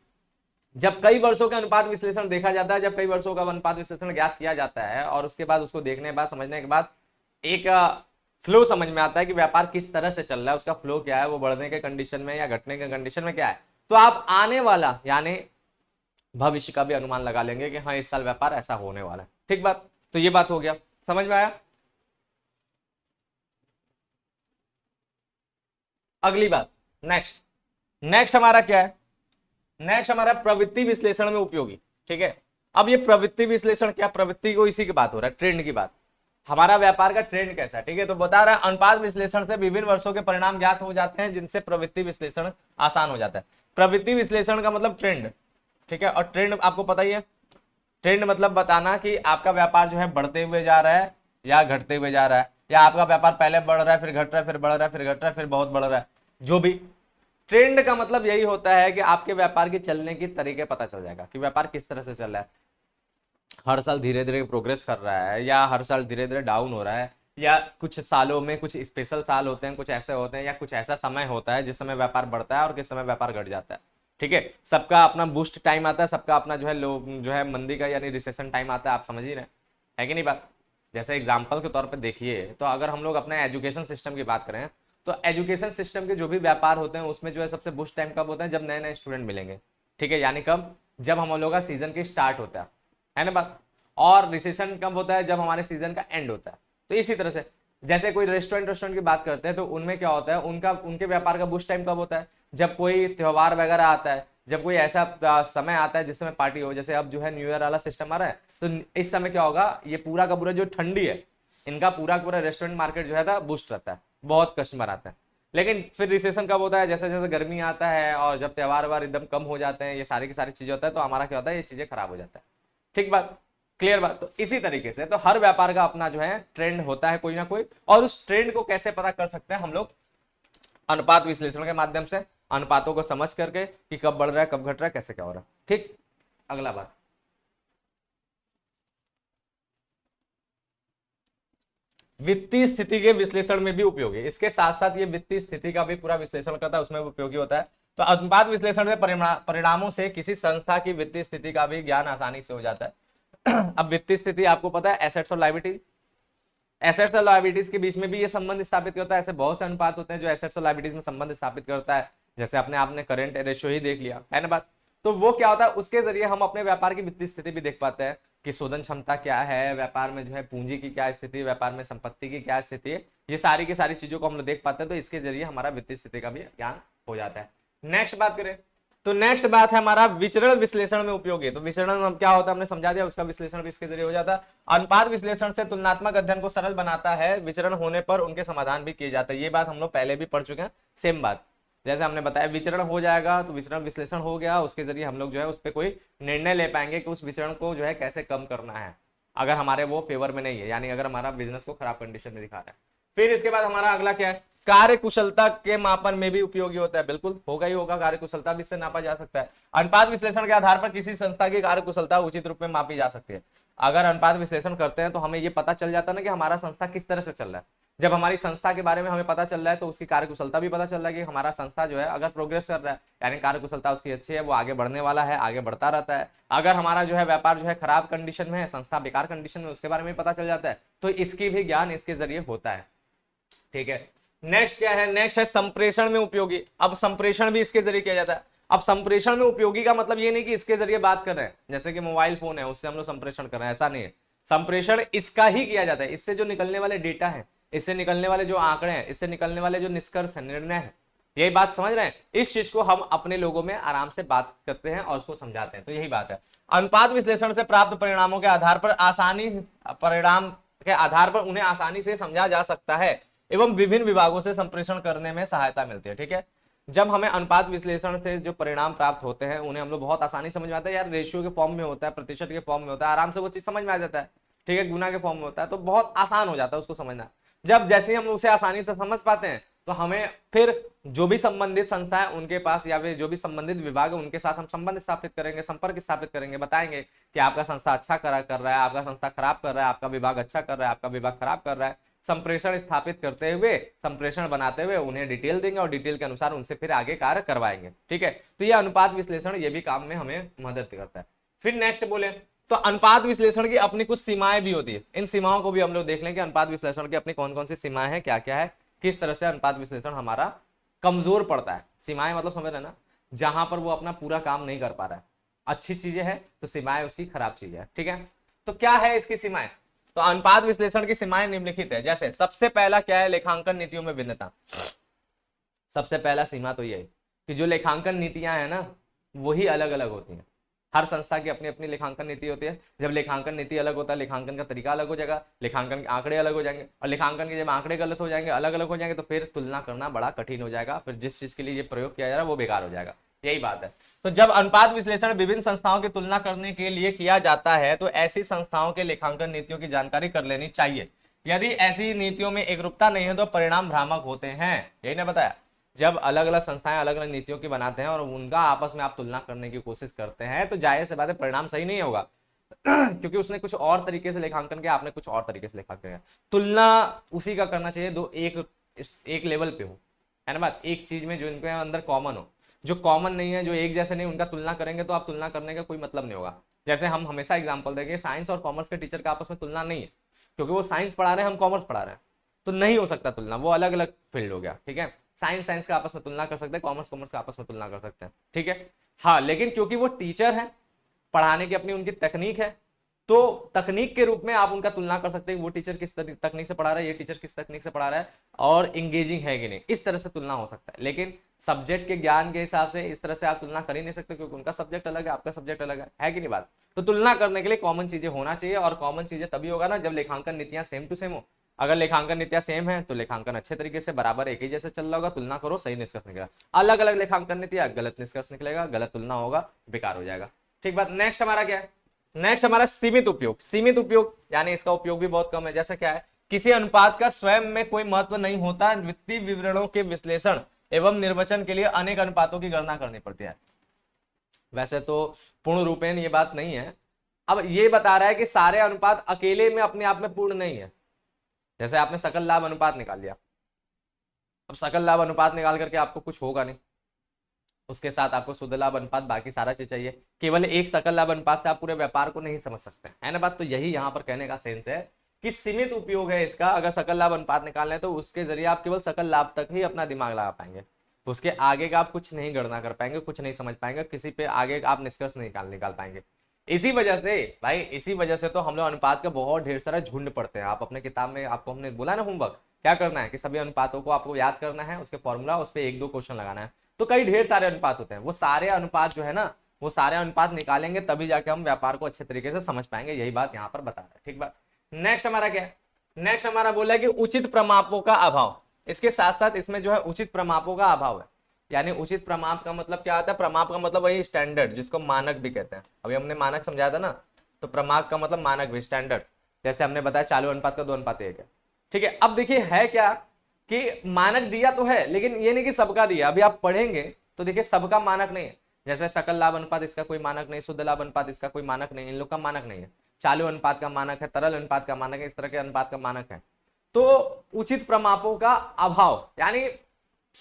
जब कई वर्षों का अनुपात विश्लेषण देखा जाता है, जब कई वर्षों का अनुपात विश्लेषण ज्ञात किया जाता है और उसके बाद उसको देखने के बाद समझने के बाद एक फ्लो समझ में आता है कि व्यापार किस तरह से चल रहा है, उसका फ्लो क्या है, वो बढ़ने के कंडीशन में या घटने के कंडीशन में क्या है, तो आप आने वाला यानी भविष्य का भी अनुमान लगा लेंगे कि हाँ इस साल व्यापार ऐसा होने वाला है। ठीक बात, तो ये बात हो गया, समझ में आया। अगली बात, नेक्स्ट हमारा क्या है, नेक्स्ट हमारा प्रवृत्ति विश्लेषण में उपयोगी। ठीक है, अब ये प्रवृत्ति विश्लेषण क्या, प्रवृत्ति को इसी की बात हो रहा है, ट्रेंड की बात, हमारा व्यापार का ट्रेंड कैसा है। ठीक है, तो बता रहा है अनुपात विश्लेषण से विभिन्न वर्षों के परिणाम ज्ञात हो जाते हैं जिनसे प्रवृत्ति विश्लेषण आसान हो जाता है। प्रवृत्ति विश्लेषण का मतलब ट्रेंड। ठीक है, और ट्रेंड आपको पता ही है, ट्रेंड मतलब बताना कि आपका व्यापार जो है बढ़ते हुए जा रहा है या घटते हुए जा रहा है, या आपका व्यापार पहले बढ़ रहा है फिर घट रहा है फिर बढ़ रहा है फिर घट रहा है फिर बहुत बढ़ रहा है। जो भी ट्रेंड का मतलब यही होता है कि आपके व्यापार के चलने की तरीके पता चल जाएगा कि व्यापार किस तरह से चल रहा है, हर साल धीरे धीरे प्रोग्रेस कर रहा है या हर साल धीरे धीरे डाउन हो रहा है, या कुछ सालों में कुछ स्पेशल साल होते हैं, कुछ ऐसे होते हैं, या कुछ ऐसा समय होता है जिस समय व्यापार बढ़ता है और किस समय व्यापार घट जाता है। ठीक है, सबका अपना बूस्ट टाइम आता है, सबका अपना जो है लो जो है मंदी का यानी रिसेशन टाइम आता है, आप समझ ही रहे है कि नहीं बात। जैसे एग्जाम्पल के तौर पर देखिए, तो अगर हम लोग अपने एजुकेशन सिस्टम की बात करें तो एजुकेशन सिस्टम के जो भी व्यापार होते हैं उसमें जो है सबसे बूस्ट टाइम कब होता है, जब नए नए स्टूडेंट मिलेंगे। ठीक है, यानी कब, जब हम लोग का सीजन की स्टार्ट होता है ना बात, और रिसेशन कब होता है, जब हमारे सीजन का एंड होता है। तो इसी तरह से जैसे कोई रेस्टोरेंट की बात करते हैं तो उनमें क्या होता है, उनके व्यापार का बूस्ट टाइम कब होता है, जब कोई त्योहार वगैरह आता है, जब कोई ऐसा समय आता है जिस समय पार्टी हो। जैसे अब जो है न्यू ईयर वाला सिस्टम आ रहा है, तो इस समय क्या होगा, ये पूरा का पूरा जो ठंडी है, इनका पूरा पूरा रेस्टोरेंट मार्केट जो है बूस्ट रहता है, बहुत कस्टमर आते हैं। लेकिन फिर रिसेशन कब होता है, जैसे जैसे गर्मी आता है और जब त्योहार वार एकदम कम हो जाते हैं, ये सारी की सारी चीजें होता है, तो हमारा क्या होता है, ये चीजें खराब हो जाता है। ठीक बात, क्लियर बात। तो इसी तरीके से तो हर व्यापार का अपना जो है ट्रेंड होता है कोई ना कोई, और उस ट्रेंड को कैसे पता कर सकते हैं हम लोग, अनुपात विश्लेषण के माध्यम से, अनुपातों को समझ करके कि कब बढ़ रहा है कब घट रहा है कैसे क्या हो रहा है। ठीक, अगला बात, वित्तीय स्थिति के विश्लेषण में भी उपयोगी, इसके साथ साथ ये वित्तीय स्थिति का भी पूरा विश्लेषण करता है, उसमें उपयोगी होता है। तो अनुपात विश्लेषण में परिणामों से किसी संस्था की वित्तीय स्थिति का भी ज्ञान आसानी से हो जाता है। अब वित्तीय स्थिति आपको पता है एसेट्स और लायबिलिटी, एसेट्स और लायबिलिटीज के बीच में भी ये संबंध स्थापित करता है। ऐसे बहुत से अनुपात होते हैं जो एसेट्स और लायबिलिटीज में संबंध स्थापित करता है, जैसे अपने आपने करंट रेशियो ही देख लिया है ना बात। तो वो क्या होता है, उसके जरिए हम अपने व्यापार की वित्तीय स्थिति भी देख पाते हैं कि शोधन क्षमता क्या है, व्यापार में जो है पूंजी की क्या स्थिति, व्यापार में संपत्ति की क्या स्थिति है, ये सारी की सारी चीजों को हम लोग देख पाते हैं। तो इसके जरिए हमारा वित्तीय स्थिति का भी ज्ञान हो जाता है। नेक्स्ट बात करें तो नेक्स्ट बात है हमारा विचरण विश्लेषण में उपयोगी। तो विचरण क्या होता है हमने समझा दिया, उसका विश्लेषण भी इसके जरिए हो जाता है। अनुपात विश्लेषण से तुलनात्मक अध्ययन को सरल बनाता है, विचरण होने पर उनके समाधान भी किए जाते हैं। ये बात हम लोग पहले भी पढ़ चुके हैं, सेम बात जैसे हमने बताया, विचरण हो जाएगा तो विचरण विश्लेषण हो गया, उसके जरिए हम लोग जो है उस पर कोई निर्णय ले पाएंगे कि उस विचरण को जो है कैसे कम करना है, अगर हमारे वो फेवर में नहीं है, यानी अगर हमारा बिजनेस को खराब कंडीशन में दिखा रहा है। फिर इसके बाद हमारा अगला क्या है, कार्य कुशलता के मापन में भी उपयोगी होता है। बिल्कुल होगा ही होगा, कार्य कुशलता भी इससे नापा जा सकता है। अनुपात विश्लेषण के आधार पर किसी संस्था की कार्य कुशलता उचित रूप में मापी जा सकती है। अगर अनुपात विश्लेषण करते हैं तो हमें ये पता चल जाता है ना कि हमारा संस्था किस तरह से चल रहा है। जब हमारी संस्था के बारे में हमें पता चल रहा है तो उसकी कार्य कुशलता भी पता चल रहा है कि हमारा संस्था जो है अगर प्रोग्रेस कर रहा है, यानी कार्य कुशलता उसकी अच्छी है, वो आगे बढ़ने वाला है, आगे बढ़ता रहता है। अगर हमारा जो है व्यापार जो है खराब कंडीशन में है, संस्था बेकार कंडीशन में, उसके बारे में पता चल जाता है। तो इसकी भी ज्ञान इसके जरिए होता है। ठीक है, नेक्स्ट क्या है, नेक्स्ट है संप्रेषण में उपयोगी। अब संप्रेषण भी इसके जरिए किया जाता है। अब संप्रेषण में उपयोगी का मतलब ये नहीं कि इसके जरिए बात कर रहे हैं, जैसे कि मोबाइल फोन है उससे हम लोग संप्रेषण कर रहे हैं, ऐसा नहीं है। संप्रेषण इसका ही किया जाता है, इससे जो निकलने वाले डेटा है, इससे निकलने वाले जो आंकड़े हैं, इससे निकलने वाले जो निष्कर्ष है, निर्णय है, यही बात समझ रहे हैं। इस चीज को हम अपने लोगों में आराम से बात करते हैं और उसको समझाते हैं, तो यही बात है। अनुपात विश्लेषण से प्राप्त परिणामों के आधार पर उन्हें आसानी से समझा जा सकता है एवं विभिन्न विभागों से संप्रेषण करने में सहायता मिलती है। ठीक है, जब हमें अनुपात विश्लेषण से जो परिणाम प्राप्त होते हैं उन्हें हम लोग बहुत आसानी समझ में आता है। यार रेशियो के फॉर्म में होता है, प्रतिशत के फॉर्म में होता है, आराम से वो चीज समझ में आ जाता है। ठीक है, गुना के फॉर्म में होता है, तो बहुत आसान हो जाता है उसको समझना। जब जैसे ही हम उसे आसानी से समझ पाते हैं तो हमें फिर जो भी संबंधित संस्था है उनके पास या फिर जो भी संबंधित विभाग है उनके साथ हम संबंध स्थापित करेंगे, संपर्क स्थापित करेंगे, बताएंगे कि आपका संस्था अच्छा कर रहा है, आपका संस्था खराब कर रहा है, आपका विभाग अच्छा कर रहा है, आपका विभाग खराब कर रहा है। संप्रेषण स्थापित करते हुए, संप्रेषण बनाते हुए उन्हें डिटेल देंगे और डिटेल के अनुसार उनसे फिर आगे कार्य करवाएंगे। ठीक है, तो ये अनुपात विश्लेषण ये भी काम में हमें मदद करता है। फिर नेक्स्ट बोले तो अनुपात विश्लेषण की अपनी कुछ सीमाएं भी होती है, इन सीमाओं को भी हम लोग देख लें कि अनुपात विश्लेषण की अपनी कौन कौन सी सीमाएं हैं, क्या क्या है, किस तरह से अनुपात विश्लेषण हमारा कमजोर पड़ता है। सीमाएं मतलब समझ रहे ना, जहां पर वो अपना पूरा काम नहीं कर पा रहा है। अच्छी चीजें हैं तो सीमाएं उसकी खराब चीजें है। ठीक है, तो क्या है इसकी सीमाएं? तो अनुपात विश्लेषण की सीमाएं निम्नलिखित है। जैसे सबसे पहला क्या है, लेखांकन नीतियों में भिन्नता। सबसे पहला सीमा तो ये है कि जो लेखांकन नीतियां हैं ना वही अलग अलग होती हैं। हर संस्था की अपनी अपनी लेखांकन नीति होती है। जब लेखांकन नीति अलग होता है, लेखांकन का तरीका अलग हो जाएगा, लेखांकन के आंकड़े अलग हो जाएंगे, और लेखांकन के जब आंकड़े गलत हो जाएंगे, अलग अलग हो जाएंगे, तो फिर तुलना करना बड़ा कठिन हो जाएगा। फिर जिस चीज के लिए ये प्रयोग किया जा रहा है वो बेकार हो जाएगा। यही बात है। तो जब अनुपात विश्लेषण विभिन्न संस्थाओं की तुलना करने के लिए किया जाता है तो ऐसी संस्थाओं के लेखांकन नीतियों की जानकारी कर लेनी चाहिए। यदि ऐसी नीतियों में एकरूपता नहीं है तो परिणाम भ्रामक होते हैं। यही ना बताया, जब अलग अलग संस्थाएं अलग अलग नीतियों की बनाते हैं और उनका आपस में आप तुलना करने की कोशिश करते हैं तो जाहिर सी बात है परिणाम सही नहीं होगा क्योंकि उसने कुछ और तरीके से लेखांकन किया, आपने कुछ और तरीके से लेखांकन किया। तुलना उसी का करना चाहिए दो एक लेवल पे हो, है ना बात, एक चीज में जो इनके अंदर कॉमन हो। जो कॉमन नहीं है, जो एक जैसे नहीं, उनका तुलना करेंगे तो आप तुलना करने का कोई मतलब नहीं होगा। जैसे हम हमेशा एग्जाम्पल देंगे, साइंस और कॉमर्स के टीचर का आपस में तुलना नहीं है, क्योंकि वो साइंस पढ़ा रहे हैं, हम कॉमर्स पढ़ा रहे हैं, तो नहीं हो सकता तुलना, वो अलग अलग फील्ड हो गया। ठीक है, साइंस का आपस में तुलना कर सकते हैं, कॉमर्स का आपस में तुलना कर सकते हैं। ठीक है, हाँ, लेकिन क्योंकि वो टीचर है, पढ़ाने की अपनी उनकी तकनीक है, तो तकनीक के रूप में आप उनका तुलना कर सकते हैं, वो टीचर किस तकनीक से पढ़ा रहा है, ये टीचर किस तकनीक से पढ़ा रहा है, और इंगेजिंग है कि नहीं, इस तरह से तुलना हो सकता है। लेकिन सब्जेक्ट के ज्ञान के हिसाब से इस तरह से आप तुलना कर ही नहीं सकते, क्योंकि उनका सब्जेक्ट अलग है, आपका सब्जेक्ट अलग है कि नहीं बात। तो तुलना करने के लिए कॉमन चीजें होना चाहिए, और कॉमन चीजें तभी होगा ना जब लेखांकन नीतियां सेम टू सेम हो। अगर लेखांकन नीतियां सेम है तो लेखांकन अच्छे तरीके से बराबर एक ही जैसे चल रहा होगा, तुलना करो सही निष्कर्ष निकलेगा। अलग अलग लेखांकन नीतियां, गलत निष्कर्ष निकलेगा, गलत तुलना होगा, बेकार हो जाएगा। ठीक बात। नेक्स्ट हमारा क्या है, नेक्स्ट हमारा सीमित उपयोग। सीमित उपयोग यानी इसका उपयोग भी बहुत कम है। जैसे क्या है, किसी अनुपात का स्वयं में कोई महत्व नहीं होता, वित्तीय विवरणों के विश्लेषण एवं निर्वचन के लिए अनेक अनुपातों की गणना करनी पड़ती है। वैसे तो पूर्ण रूपेण ये बात नहीं है। अब ये बता रहा है कि सारे अनुपात अकेले में अपने आप में पूर्ण नहीं है। जैसे आपने सकल लाभ अनुपात निकाल लिया, अब सकल लाभ अनुपात निकाल करके आपको कुछ होगा नहीं, उसके साथ आपको शुद्ध लाभ अनुपात, बाकी सारा चीज चाहिए। केवल एक सकल लाभ अनुपात से आप पूरे व्यापार को नहीं समझ सकते, है ना बात। तो यही यहाँ पर कहने का सेंस है कि सीमित उपयोग है इसका। अगर सकल लाभ अनुपात निकालना है तो उसके जरिए आप केवल सकल लाभ तक ही अपना दिमाग लगा पाएंगे, उसके आगे का आप कुछ नहीं गणना कर पाएंगे, कुछ नहीं समझ पाएंगे, किसी पे आगे आप निष्कर्ष नहीं निकाल पाएंगे। इसी वजह से भाई, इसी वजह से तो हम लोग अनुपात का बहुत ढेर सारा झुंड पढ़ते हैं। आप अपने किताब में, आपको हमने बोला ना होमवर्क क्या करना है कि सभी अनुपातों को आपको याद करना है, उसके फॉर्मूला, उस पर एक दो क्वेश्चन लगाना है। तो कई ढेर सारे अनुपात होते हैं, वो सारे अनुपात जो है ना, वो सारे अनुपात निकालेंगे तभी जाके हम व्यापार को अच्छे तरीके से समझ पाएंगे। यही बात यहाँ पर बता रहा है। ठीक बात। नेक्स्ट हमारा क्या है, नेक्स्ट हमारा बोला है कि उचित प्रमापों का अभाव। इसके साथ साथ इसमें जो है उचित प्रमापों का अभाव है। यानी उचित प्रमाप का मतलब क्या आता है, प्रमाप का मतलब वही स्टैंडर्ड, जिसको मानक भी कहते हैं। अभी हमने मानक समझाया था ना, तो प्रमाप का मतलब मानक भी, स्टैंडर्ड। जैसे हमने बताया चालू अनुपात का 2:1 है। ठीक है, अब देखिए है क्या कि मानक दिया तो है, लेकिन ये नहीं कि सबका दिया। अभी आप पढ़ेंगे तो देखिए सबका मानक नहीं है। जैसे सकल लाभ अनुपात, इसका कोई मानक नहीं, शुद्ध लाभ अनुपात, इसका कोई मानक नहीं, इन लोग का मानक नहीं है। चालू अनुपात का मानक है, तरल अनुपात का मानक है, इस तरह के अनुपात का मानक है। तो उचित प्रमापों का अभाव यानी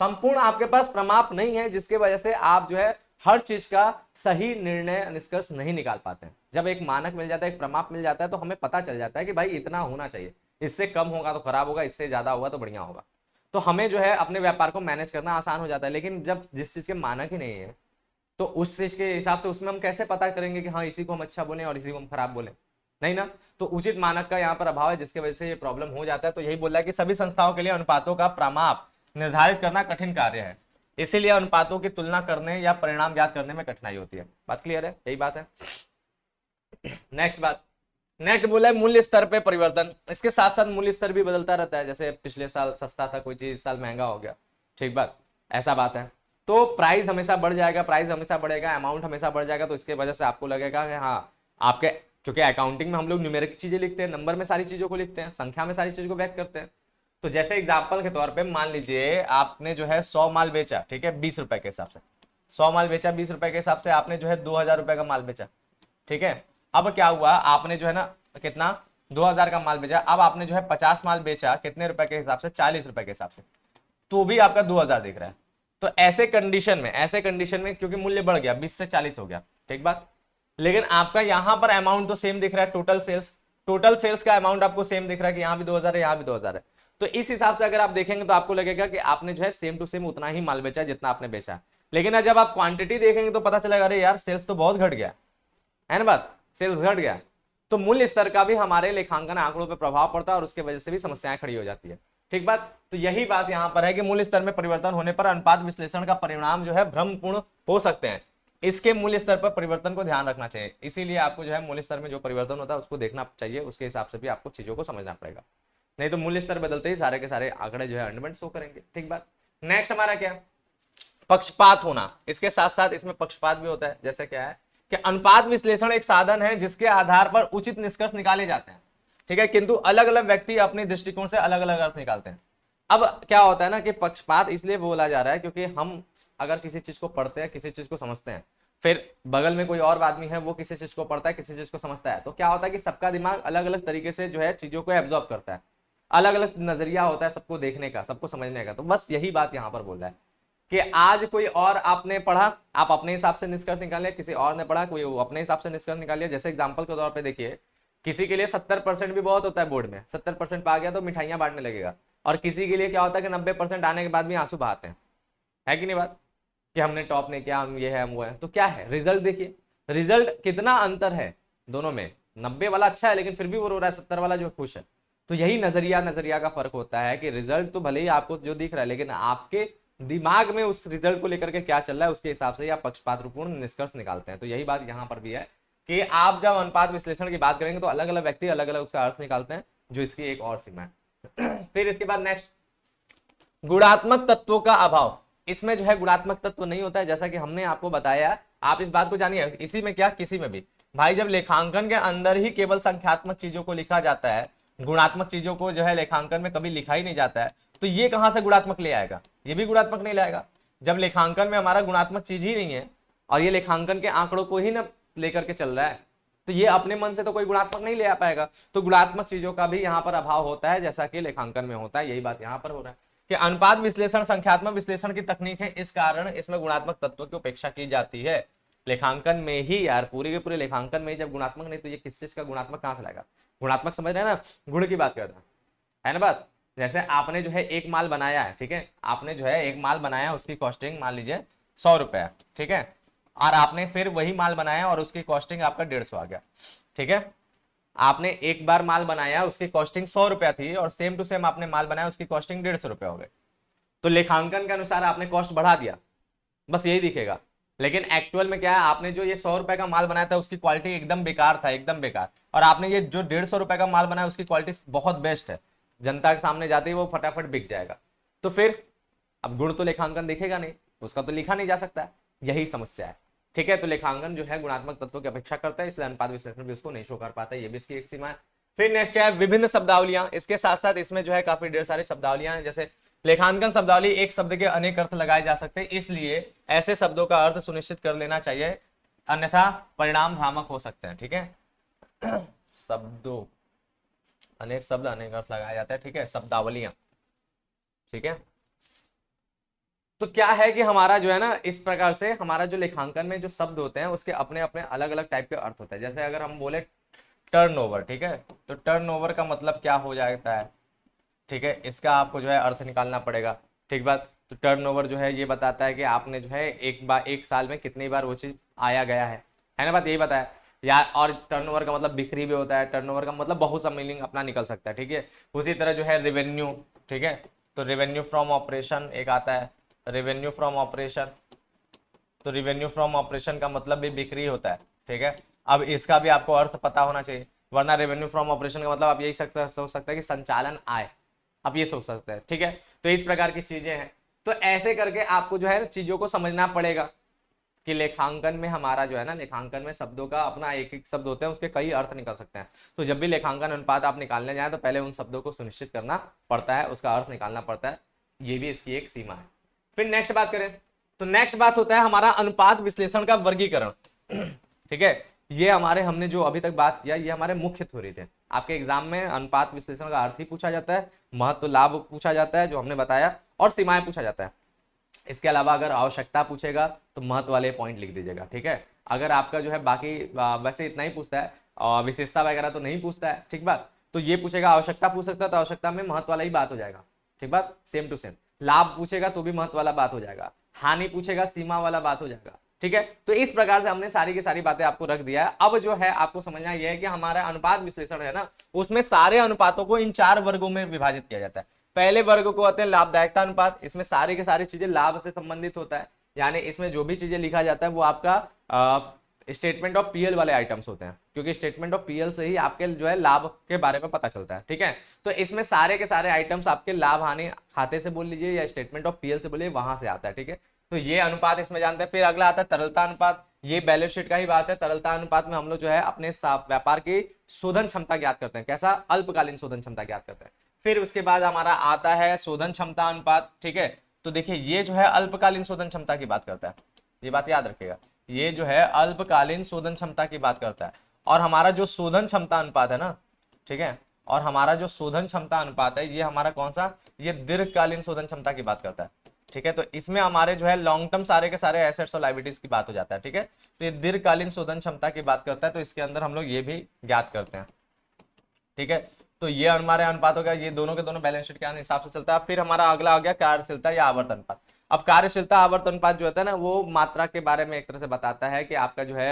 संपूर्ण आपके पास प्रमाप नहीं है, जिसके वजह से आप जो है हर चीज का सही निर्णय निष्कर्ष नहीं निकाल पाते हैं। जब एक मानक मिल जाता है, एक प्रमाप मिल जाता है, तो हमें पता चल जाता है कि भाई इतना होना चाहिए, इससे कम होगा तो खराब होगा, इससे ज्यादा होगा तो बढ़िया होगा। तो हमें जो है अपने व्यापार को मैनेज करना आसान हो जाता है। लेकिन जब जिस चीज के मानक ही नहीं है तो उस चीज के हिसाब से उसमें हम कैसे पता करेंगे कि हाँ इसी को हम अच्छा बोले और इसी को हम खराब बोले, नहीं ना। तो उचित मानक का यहाँ पर अभाव है, जिसकी वजह से ये प्रॉब्लम हो जाता है। तो यही बोला है कि सभी संस्थाओं के लिए अनुपातों का प्रमाप निर्धारित करना कठिन कार्य है, इसीलिए अनुपातों की तुलना करने या परिणाम ज्ञात करने में कठिनाई होती है। बात क्लियर है, यही बात है। नेक्स्ट बात, नेक्स्ट बोला है मूल्य स्तर पे परिवर्तन। इसके साथ साथ मूल्य स्तर भी बदलता रहता है। जैसे पिछले साल सस्ता था कोई चीज, इस साल महंगा हो गया, ठीक बात, ऐसा बात है। तो प्राइस हमेशा बढ़ जाएगा, प्राइस हमेशा बढ़ेगा, अमाउंट हमेशा बढ़ जाएगा। तो इसके वजह से आपको लगेगा कि हाँ आपके, क्योंकि अकाउंटिंग में हम लोग न्यूमेरिक चीजें लिखते हैं, नंबर में सारी चीजों को लिखते हैं, संख्या में सारी चीजों को व्यक्त करते हैं। तो जैसे एग्जाम्पल के तौर पे मान लीजिए आपने जो है 100 माल बेचा, ठीक है, 20 रुपए के हिसाब से, 100 माल बेचा 20 रुपए के हिसाब से, आपने जो है 2000 रुपए का माल बेचा, ठीक है। अब क्या हुआ, आपने जो है ना कितना 2000 का माल बेचा, अब आपने जो है 50 माल बेचा कितने रुपए के हिसाब से, 40 रुपए के हिसाब से, तो भी आपका 2000 दिख रहा है। तो ऐसे कंडीशन में क्योंकि मूल्य बढ़ गया 20 से 40 हो गया, ठीक बात, लेकिन आपका यहां पर अमाउंट तो सेम दिख रहा है, टोटल सेल्स का अमाउंट आपको सेम दिख रहा है कि यहां भी 2000 है, यहां भी 2000 है। तो इस हिसाब से अगर आप देखेंगे तो आपको लगेगा कि आपने जो है सेम टू सेम उतना ही माल बेचा जितना आपने बेचा। लेकिन जब आप क्वांटिटी देखेंगे तो पता चलेगा अरे यार सेल्स तो बहुत घट गया है ना, बात सेल्स घट गया। तो मूल्य स्तर का भी हमारे लेखांकन आंकड़ों पर प्रभाव पड़ता है और उसके वजह से भी समस्याएं खड़ी हो जाती है, ठीक बात। तो यही बात यहां पर है कि मूल्य स्तर में परिवर्तन होने पर अनुपात विश्लेषण का परिणाम जो है भ्रमपूर्ण हो सकते हैं। इसके मूल्य स्तर पर परिवर्तन को ध्यान रखना चाहिए, इसीलिए आपको जो है मूल्य स्तर में जो परिवर्तन होता है उसको देखना चाहिए, उसके हिसाब से भी आपको चीजों को समझना पड़ेगा, नहीं तो मूल्य स्तर बदलते ही सारे के सारे आंकड़े जो है अंडरमेंट शो करेंगे, ठीक बात। नेक्स्ट हमारा क्या, पक्षपात होना। इसके साथ साथ इसमें पक्षपात भी होता है, जैसे क्या है कि अनुपात विश्लेषण एक साधन है जिसके आधार पर उचित निष्कर्ष निकाले जाते हैं, ठीक है, किंतु अलग अलग व्यक्ति अपने दृष्टिकोण से अलग अलग अर्थ निकालते हैं। अब क्या होता है ना कि पक्षपात इसलिए बोला जा रहा है क्योंकि हम अगर किसी चीज को पढ़ते हैं, किसी चीज को समझते हैं, फिर बगल में कोई और आदमी है वो किसी चीज को पढ़ता है, किसी चीज को समझता है, तो क्या होता है कि सबका दिमाग अलग अलग तरीके से जो है चीजों को एब्जॉर्ब करता है, अलग अलग नजरिया होता है सबको देखने का, सबको समझने का। तो बस यही बात यहाँ पर बोल रहा है कि आज कोई और आपने पढ़ा, आप अपने हिसाब से निष्कर्ष निकाल लिया, किसी और ने पढ़ा, कोई अपने हिसाब से निष्कर्ष निकाल लिया। जैसे एग्जाम्पल के तौर पर देखिए, किसी के लिए 70% भी बहुत होता है, बोर्ड में 70% पा गया तो मिठाइयां बांटने लगेगा, और किसी के लिए क्या होता है कि 90% आने के बाद भी आंसू बहाते हैं, है कि नहीं बात, कि हमने टॉप नहीं किया, हम ये है हम वो है। तो क्या है रिजल्ट, देखिए रिजल्ट कितना अंतर है दोनों में, 90 वाला अच्छा है लेकिन फिर भी वो रो रहा है, 70 वाला जो खुश है। तो यही नजरिया का फर्क होता है कि रिजल्ट तो भले ही आपको जो दिख रहा है, लेकिन आपके दिमाग में उस रिजल्ट को लेकर के क्या चल रहा है उसके हिसाब से आप पक्षपातपूर्ण निष्कर्ष निकालते हैं। तो यही बात यहाँ पर भी है कि आप जब अनुपात विश्लेषण की बात करेंगे तो अलग अलग व्यक्ति अलग अलग उसका अर्थ निकालते हैं, जो इसकी एक और सीमा है। फिर इसके बाद नेक्स्ट, गुणात्मक तत्वों का अभाव। इसमें जो है गुणात्मक तत्व नहीं होता है, जैसा कि हमने आपको बताया, आप इस बात को जानिए, इसी में क्या किसी में भी भाई, जब लेखांकन के अंदर ही केवल संख्यात्मक चीजों को लिखा जाता है, गुणात्मक चीजों को जो है लेखांकन में कभी लिखा ही नहीं जाता है, तो ये कहां से गुणात्मक ले आएगा, ये भी गुणात्मक नहीं लाएगा। जब लेखांकन में हमारा गुणात्मक चीज ही नहीं है और ये लेखांकन के आंकड़ों को ही ना लेकर के चल रहा है, तो ये अपने मन से तो कोई गुणात्मक नहीं ले आ पाएगा। तो गुणात्मक चीजों का भी यहाँ पर अभाव होता है, जैसा कि लेखांकन में होता है। यही बात यहाँ पर हो रहा है कि अनुपात विश्लेषण संख्यात्मक विश्लेषण की तकनीक है, इस कारण इसमें गुणात्मक तत्वों की उपेक्षा की जाती है। लेखांकन में ही यार, पूरे के पूरे लेखांकन में ही जब गुणात्मक नहीं, तो ये किस चीज का गुणात्मक कहां से लाएगा। गुणात्मक समझ रहे हैं ना, गुण की बात करना है ना बात। जैसे आपने जो है एक माल बनाया है, ठीक है, आपने जो है एक माल बनाया, उसकी कॉस्टिंग मान लीजिए 100 रुपए, ठीक है, और आपने फिर वही माल बनाया और उसकी कॉस्टिंग आपका 150 आ गया, ठीक है। आपने एक बार माल बनाया, उसकी कॉस्टिंग 100 रुपया थी, और सेम टू सेम आपने माल बनाया, उसकी कॉस्टिंग 150 रुपया हो गई। तो लेखांकन के अनुसार आपने कॉस्ट बढ़ा दिया, बस यही दिखेगा। लेकिन एक्चुअल में क्या है, आपने जो ये 100 रुपए का माल बनाया था उसकी क्वालिटी एकदम बेकार था, एकदम बेकार, और आपने ये जो 150 रुपए का माल बनाया उसकी क्वालिटी बहुत बेस्ट है, जनता के सामने जाते ही वो फटाफट बिक जाएगा। तो फिर अब गुण तो लेखांकन दिखेगा नहीं, उसका तो लिखा नहीं जा सकता है, यही समस्या है, ठीक है। तो लेखांकन जो है गुणात्मक तत्वों की अपेक्षा करता है, इसलिए अनुपात विश्लेषण भी उसको नहीं शो कर पाता है, ये भी इसकी एक सीमा है। फिर नेक्स्ट है विभिन्न शब्दावलियां। इसके साथ साथ इसमें जो है काफी ढेर सारी शब्दावलियां हैं, जैसे लेखांकन शब्दावली, एक शब्द के अनेक अर्थ लगाए जा सकते हैं, इसलिए ऐसे शब्दों का अर्थ सुनिश्चित कर लेना चाहिए, अन्यथा परिणाम भ्रामक हो सकते हैं, ठीक है। शब्दों, अनेक शब्द अनेक अर्थ लगाए जाते हैं, ठीक है, शब्दावलियां, ठीक है। तो क्या है कि हमारा जो है ना, इस प्रकार से हमारा जो लेखांकन में जो शब्द होते हैं उसके अपने अपने अलग अलग टाइप के अर्थ होते हैं। जैसे अगर हम बोले टर्नओवर, ठीक है, तो टर्नओवर का मतलब क्या हो जाता है, ठीक है, इसका आपको जो है अर्थ निकालना पड़ेगा, ठीक बात। तो टर्नओवर जो है ये बताता है कि आपने जो है एक बार, एक साल में कितनी बार वो चीज आया गया है ना बात, यही बताया यार। और टर्नओवर का मतलब बिक्री भी होता है, टर्नओवर का मतलब बहुत सा मीनिंग अपना निकल सकता है, ठीक है। उसी तरह जो है रेवेन्यू, ठीक है, तो रेवेन्यू फ्रॉम ऑपरेशन एक आता है, रेवेन्यू फ्रॉम ऑपरेशन, तो रेवेन्यू फ्रॉम ऑपरेशन का मतलब भी बिक्री होता है, ठीक है। अब इसका भी आपको अर्थ पता होना चाहिए, वरना रेवेन्यू फ्रॉम ऑपरेशन का मतलब आप यही सोच सकते हैं कि संचालन आय, आप ये सोच सकते हैं, ठीक है। तो इस प्रकार की चीजें हैं, तो ऐसे करके आपको जो है चीजों को समझना पड़ेगा कि लेखांकन में हमारा जो है ना, लेखांकन में शब्दों का अपना एक एक शब्द होते हैं, उसके कई अर्थ निकल सकते हैं। तो जब भी लेखांकन अनुपात आप निकालने जाए तो पहले उन शब्दों को सुनिश्चित करना पड़ता है, उसका अर्थ निकालना पड़ता है, ये भी इसकी एक सीमा है। फिर नेक्स्ट बात करें तो नेक्स्ट बात होता है हमारा अनुपात विश्लेषण का वर्गीकरण। ठीक है, ये हमारे हमने जो अभी तक बात किया ये हमारे मुख्य थ्योरी थे। आपके एग्जाम में अनुपात विश्लेषण का अर्थ ही पूछा जाता है, महत्व लाभ पूछा जाता है जो हमने बताया, और सीमाएं पूछा जाता है। इसके अलावा अगर आवश्यकता पूछेगा तो महत्व वाले पॉइंट लिख दीजिएगा। ठीक है, अगर आपका जो है बाकी वैसे इतना ही पूछता है और विशेषता वगैरह तो नहीं पूछता है, ठीक बात, तो ये पूछेगा, आवश्यकता पूछ सकता है तो आवश्यकता में महत्व वाला ही बात हो जाएगा। ठीक बात, सेम टू सेम। लाभ पूछेगा तो भी महत्व वाला बात हो जाएगा, हानि पूछेगा सीमा वाला बात हो जाएगा। ठीक है, तो इस प्रकार से हमने सारी की सारी बातें आपको रख दिया है। अब जो है आपको समझना यह है कि हमारा अनुपात विश्लेषण है ना, उसमें सारे अनुपातों को इन 4 वर्गों में विभाजित किया जाता है। पहले वर्ग को कहते हैं लाभदायकता अनुपात, इसमें सारी की सारी चीजें लाभ से संबंधित होता है, यानी इसमें जो भी चीजें लिखा जाता है वो आपका स्टेटमेंट ऑफ पीएल वाले आइटम्स होते हैं, क्योंकि स्टेटमेंट ऑफ पीएल से ही आपके जो है लाभ के बारे में पता चलता है। ठीक है, तो इसमें सारे के सारे आइटम्स आपके लाभ हानि खाते से बोल लीजिए या स्टेटमेंट ऑफ पीएल से बोलिए, वहां से आता है। ठीक है, तो ये अनुपात इसमें जानते हैं। फिर अगला आता है तरलता अनुपात, ये बैलेंस शीट का ही बात है। तरलता अनुपात में हम लोग जो है अपने व्यापार की शोधन क्षमता ज्ञात करते हैं, कैसा, अल्पकालीन शोधन क्षमता ज्ञात करते हैं। फिर उसके बाद हमारा आता है शोधन क्षमता अनुपात। ठीक है, तो देखिए ये जो है अल्पकालीन शोधन क्षमता की बात करता है, ये बात याद रखिएगा, ये जो है अल्पकालीन शोधन क्षमता की बात करता है। और हमारा जो शोधन क्षमता अनुपात है ना, ठीक है, और हमारा जो शोधन क्षमता अनुपात है ये हमारा कौन सा, ये दीर्घकालीन शोधन क्षमता की बात करता है। ठीक है, तो इसमें हमारे जो है लॉन्ग टर्म सारे के सारे एसेट्स और लायबिलिटीज की बात हो जाता है। ठीक है, तो ये दीर्घकालीन शोधन क्षमता की बात करता है, तो इसके अंदर हम लोग ये भी ज्ञात करते हैं। ठीक है, तो ये हमारे अनुपात हो गया, ये दोनों के दोनों बैलेंस शीट के हिसाब से चलता है। फिर हमारा अगला आ गया कार्यशीलता या आवर्त अनुपात। अब कार्यशीलता आवर्त अनुपात जो होता है ना, वो मात्रा के बारे में एक तरह से बताता है कि आपका जो है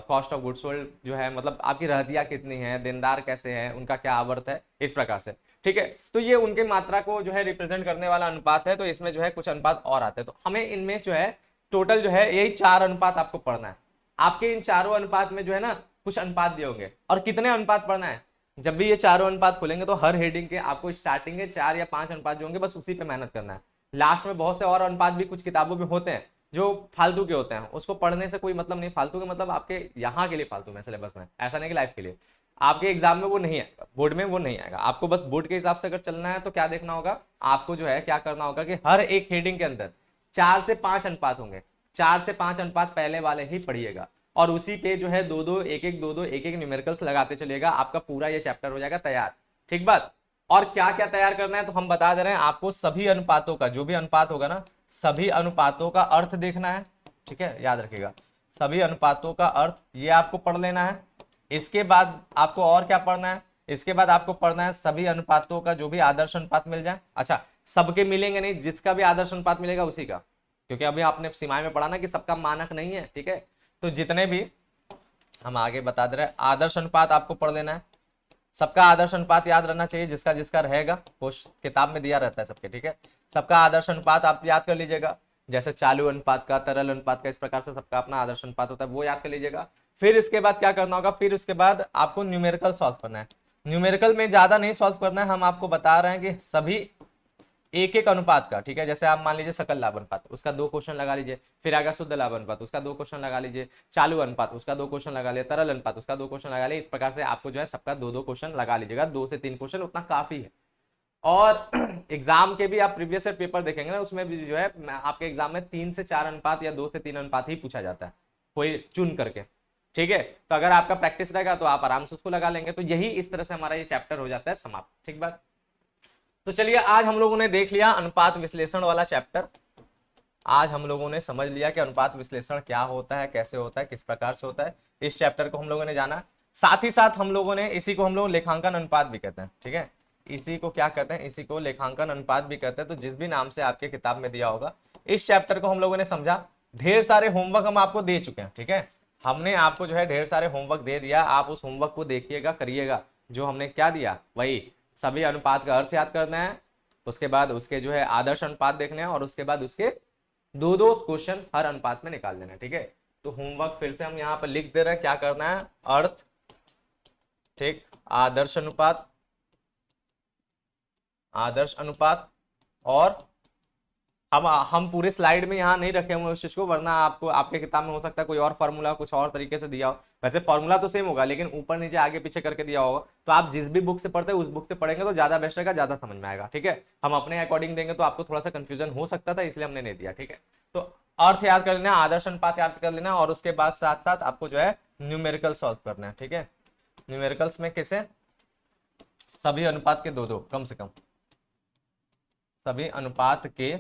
कॉस्ट ऑफ गुड्स सोल्ड जो है, मतलब आपकी रहतिया कितनी है, देनदार कैसे हैं, उनका क्या आवर्त है, इस प्रकार से। ठीक है, तो ये उनके मात्रा को जो है रिप्रेजेंट करने वाला अनुपात है। तो इसमें जो है कुछ अनुपात और आते हैं, तो हमें इनमें जो है टोटल जो है यही 4 अनुपात आपको पढ़ना है। आपके इन चारों अनुपात में जो है ना कुछ अनुपात दिए होंगे, और कितने अनुपात पढ़ना है, जब भी ये चारों अनुपात खोलेंगे तो हर हेडिंग के आपको स्टार्टिंग के 4 या 5 अनुपात जो होंगे बस उसी पे मेहनत करना है। लास्ट में बहुत से और अनुपात भी कुछ किताबों में होते हैं जो फालतू के होते हैं, उसको पढ़ने से कोई मतलब नहीं। फालतू के मतलब आपके यहाँ के लिए फालतू में, सिलेबस में, ऐसा नहीं कि लाइफ के लिए। आपके एग्जाम में वो नहीं आएगा, बोर्ड में वो नहीं आएगा। आपको बस बोर्ड के हिसाब से अगर चलना है तो क्या देखना होगा, आपको जो है क्या करना होगा कि हर एक हेडिंग के अंदर 4 से 5 अनुपात होंगे, 4 से 5 अनुपात पहले वाले ही पढ़िएगा, और उसी पे जो है दो दो एक एक न्यूमेरिकल्स लगाते चलिएगा, आपका पूरा ये चैप्टर हो जाएगा तैयार। ठीक बात, और क्या क्या तैयार करना है तो हम बता दे रहे हैं आपको। सभी अनुपातों का, जो भी अनुपात होगा ना, सभी अनुपातों का अर्थ देखना है। ठीक है, याद रखिएगा, सभी अनुपातों का अर्थ ये आपको पढ़ लेना है। इसके बाद आपको और क्या पढ़ना है, इसके बाद आपको पढ़ना है सभी अनुपातों का जो भी आदर्श अनुपात मिल जाए। अच्छा, सबके मिलेंगे नहीं, जिसका भी आदर्श अनुपात मिलेगा उसी का, क्योंकि अभी आपने सीमाएं में पढ़ा ना कि सबका मानक नहीं है। ठीक है, तो जितने भी हम आगे बता दे रहे हैं, आदर्श अनुपात आपको पढ़ लेना है। सबका आदर्श अनुपात याद रहना चाहिए, जिसका जिसका रहेगा वो किताब में दिया रहता है सबके। ठीक है, सबका आदर्श अनुपात आप याद कर लीजिएगा, जैसे चालू अनुपात का, तरल अनुपात का, इस प्रकार से सबका अपना आदर्श अनुपात होता है, वो याद कर लीजिएगा। फिर इसके बाद क्या करना होगा, फिर उसके बाद आपको न्यूमेरिकल सॉल्व करना है। न्यूमेरिकल में ज्यादा नहीं सॉल्व करना है, हम आपको बता रहे हैं कि सभी एक एक अनुपात का। ठीक है, जैसे आप मान लीजिए सकल लाभ अनुपात, उसका 2 क्वेश्चन लगा लीजिए। फिर आएगा शुद्ध लाभ अनुपात, उसका 2 क्वेश्चन लगा लीजिए। चालू अनुपात, उसका 2 क्वेश्चन लगा लिया। तरल अनुपात, उसका 2 क्वेश्चन लगा लिया। इस प्रकार से आपको जो है सबका 2-2 क्वेश्चन लगा लीजिएगा, 2 से 3 क्वेश्चन उतना काफी है। और एग्जाम के भी आप प्रीवियस ईयर पेपर देखेंगे ना, उसमें भी जो है आपके एग्जाम में 3 से 4 अनुपात या 2 से 3 अनुपात ही पूछा जाता है, कोई चुन करके। ठीक है, तो अगर आपका प्रैक्टिस रहेगा तो आप आराम से उसको लगा लेंगे। तो यही इस तरह से हमारा ये चैप्टर हो जाता है समाप्त। ठीक बात, तो चलिए आज हम लोगों ने देख लिया अनुपात विश्लेषण वाला चैप्टर। आज हम लोगों ने समझ लिया कि अनुपात विश्लेषण क्या होता है, कैसे होता है, किस प्रकार से होता है। इस चैप्टर को हम लोगों ने जाना। साथ ही साथ हम लोगों ने इसी को हम लोग लेखांकन अनुपात भी कहते हैं। ठीक है, इसी को क्या कहते हैं, इसी को लेखांकन अनुपात भी कहते हैं। तो जिस भी नाम से आपके किताब में दिया होगा, इस चैप्टर को हम लोगों ने समझा। ढेर सारे होमवर्क हम आपको दे चुके हैं। ठीक है, हमने आपको जो है ढेर सारे होमवर्क दे दिया, आप उस होमवर्क को देखिएगा, करिएगा। जो हमने क्या दिया, वही सभी अनुपात का अर्थ याद करना है, उसके बाद उसके जो है आदर्श अनुपात देखने हैं, और उसके बाद उसके 2-2 क्वेश्चन हर अनुपात में निकाल लेना है। ठीक है, तो होमवर्क फिर से हम यहाँ पर लिख दे रहे हैं, क्या करना है, अर्थ, ठीक, आदर्श अनुपात, आदर्श अनुपात और हम पूरे स्लाइड में यहाँ नहीं रखे हुए उस चीज को, वरना आपको आपके किताब में हो सकता है कोई और फॉर्मूला कुछ और तरीके से दिया हो। वैसे फॉर्मूला तो सेम होगा, लेकिन ऊपर नीचे आगे पीछे करके दिया होगा। तो आप जिस भी बुक से पढ़ते हैं उस बुक से पढ़ेंगे तो ज्यादा बेस्ट रहेगा, ज्यादा समझ में आएगा। ठीक है, हम अपने अकॉर्डिंग देंगे तो आपको थोड़ा सा कंफ्यूजन हो सकता था, इसलिए हमने नहीं दिया। ठीक है, तो अर्थ याद कर लेना, आदर्श अनुपात याद कर लेना, और उसके बाद साथ साथ आपको जो है न्यूमेरिकल सॉल्व करना है। ठीक है, न्यूमेरिकल्स में कैसे, सभी अनुपात के दो दो कम से कम, सभी अनुपात के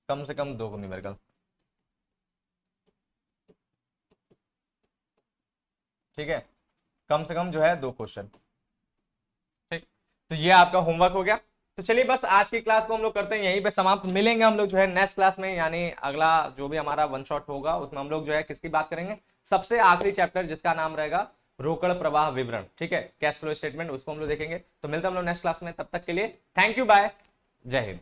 कम से कम दो न्यूमेरिकल। ठीक है, कम से कम जो है दो क्वेश्चन। ठीक, तो ये आपका होमवर्क हो गया। तो चलिए बस आज की क्लास को हम लोग करते हैं यहीं पे समाप्त। मिलेंगे हम लोग जो है नेक्स्ट क्लास में, यानी अगला जो भी हमारा वन शॉट होगा उसमें हम लोग जो है किसकी बात करेंगे, सबसे आखिरी चैप्टर जिसका नाम रहेगा रोकड़ प्रवाह विवरण। ठीक है, कैश फ्लो स्टेटमेंट, उसको हम लोग देखेंगे। तो मिलते हैं हम लोग नेक्स्ट क्लास में, तब तक के लिए थैंक यू, बाय, जय हिंद।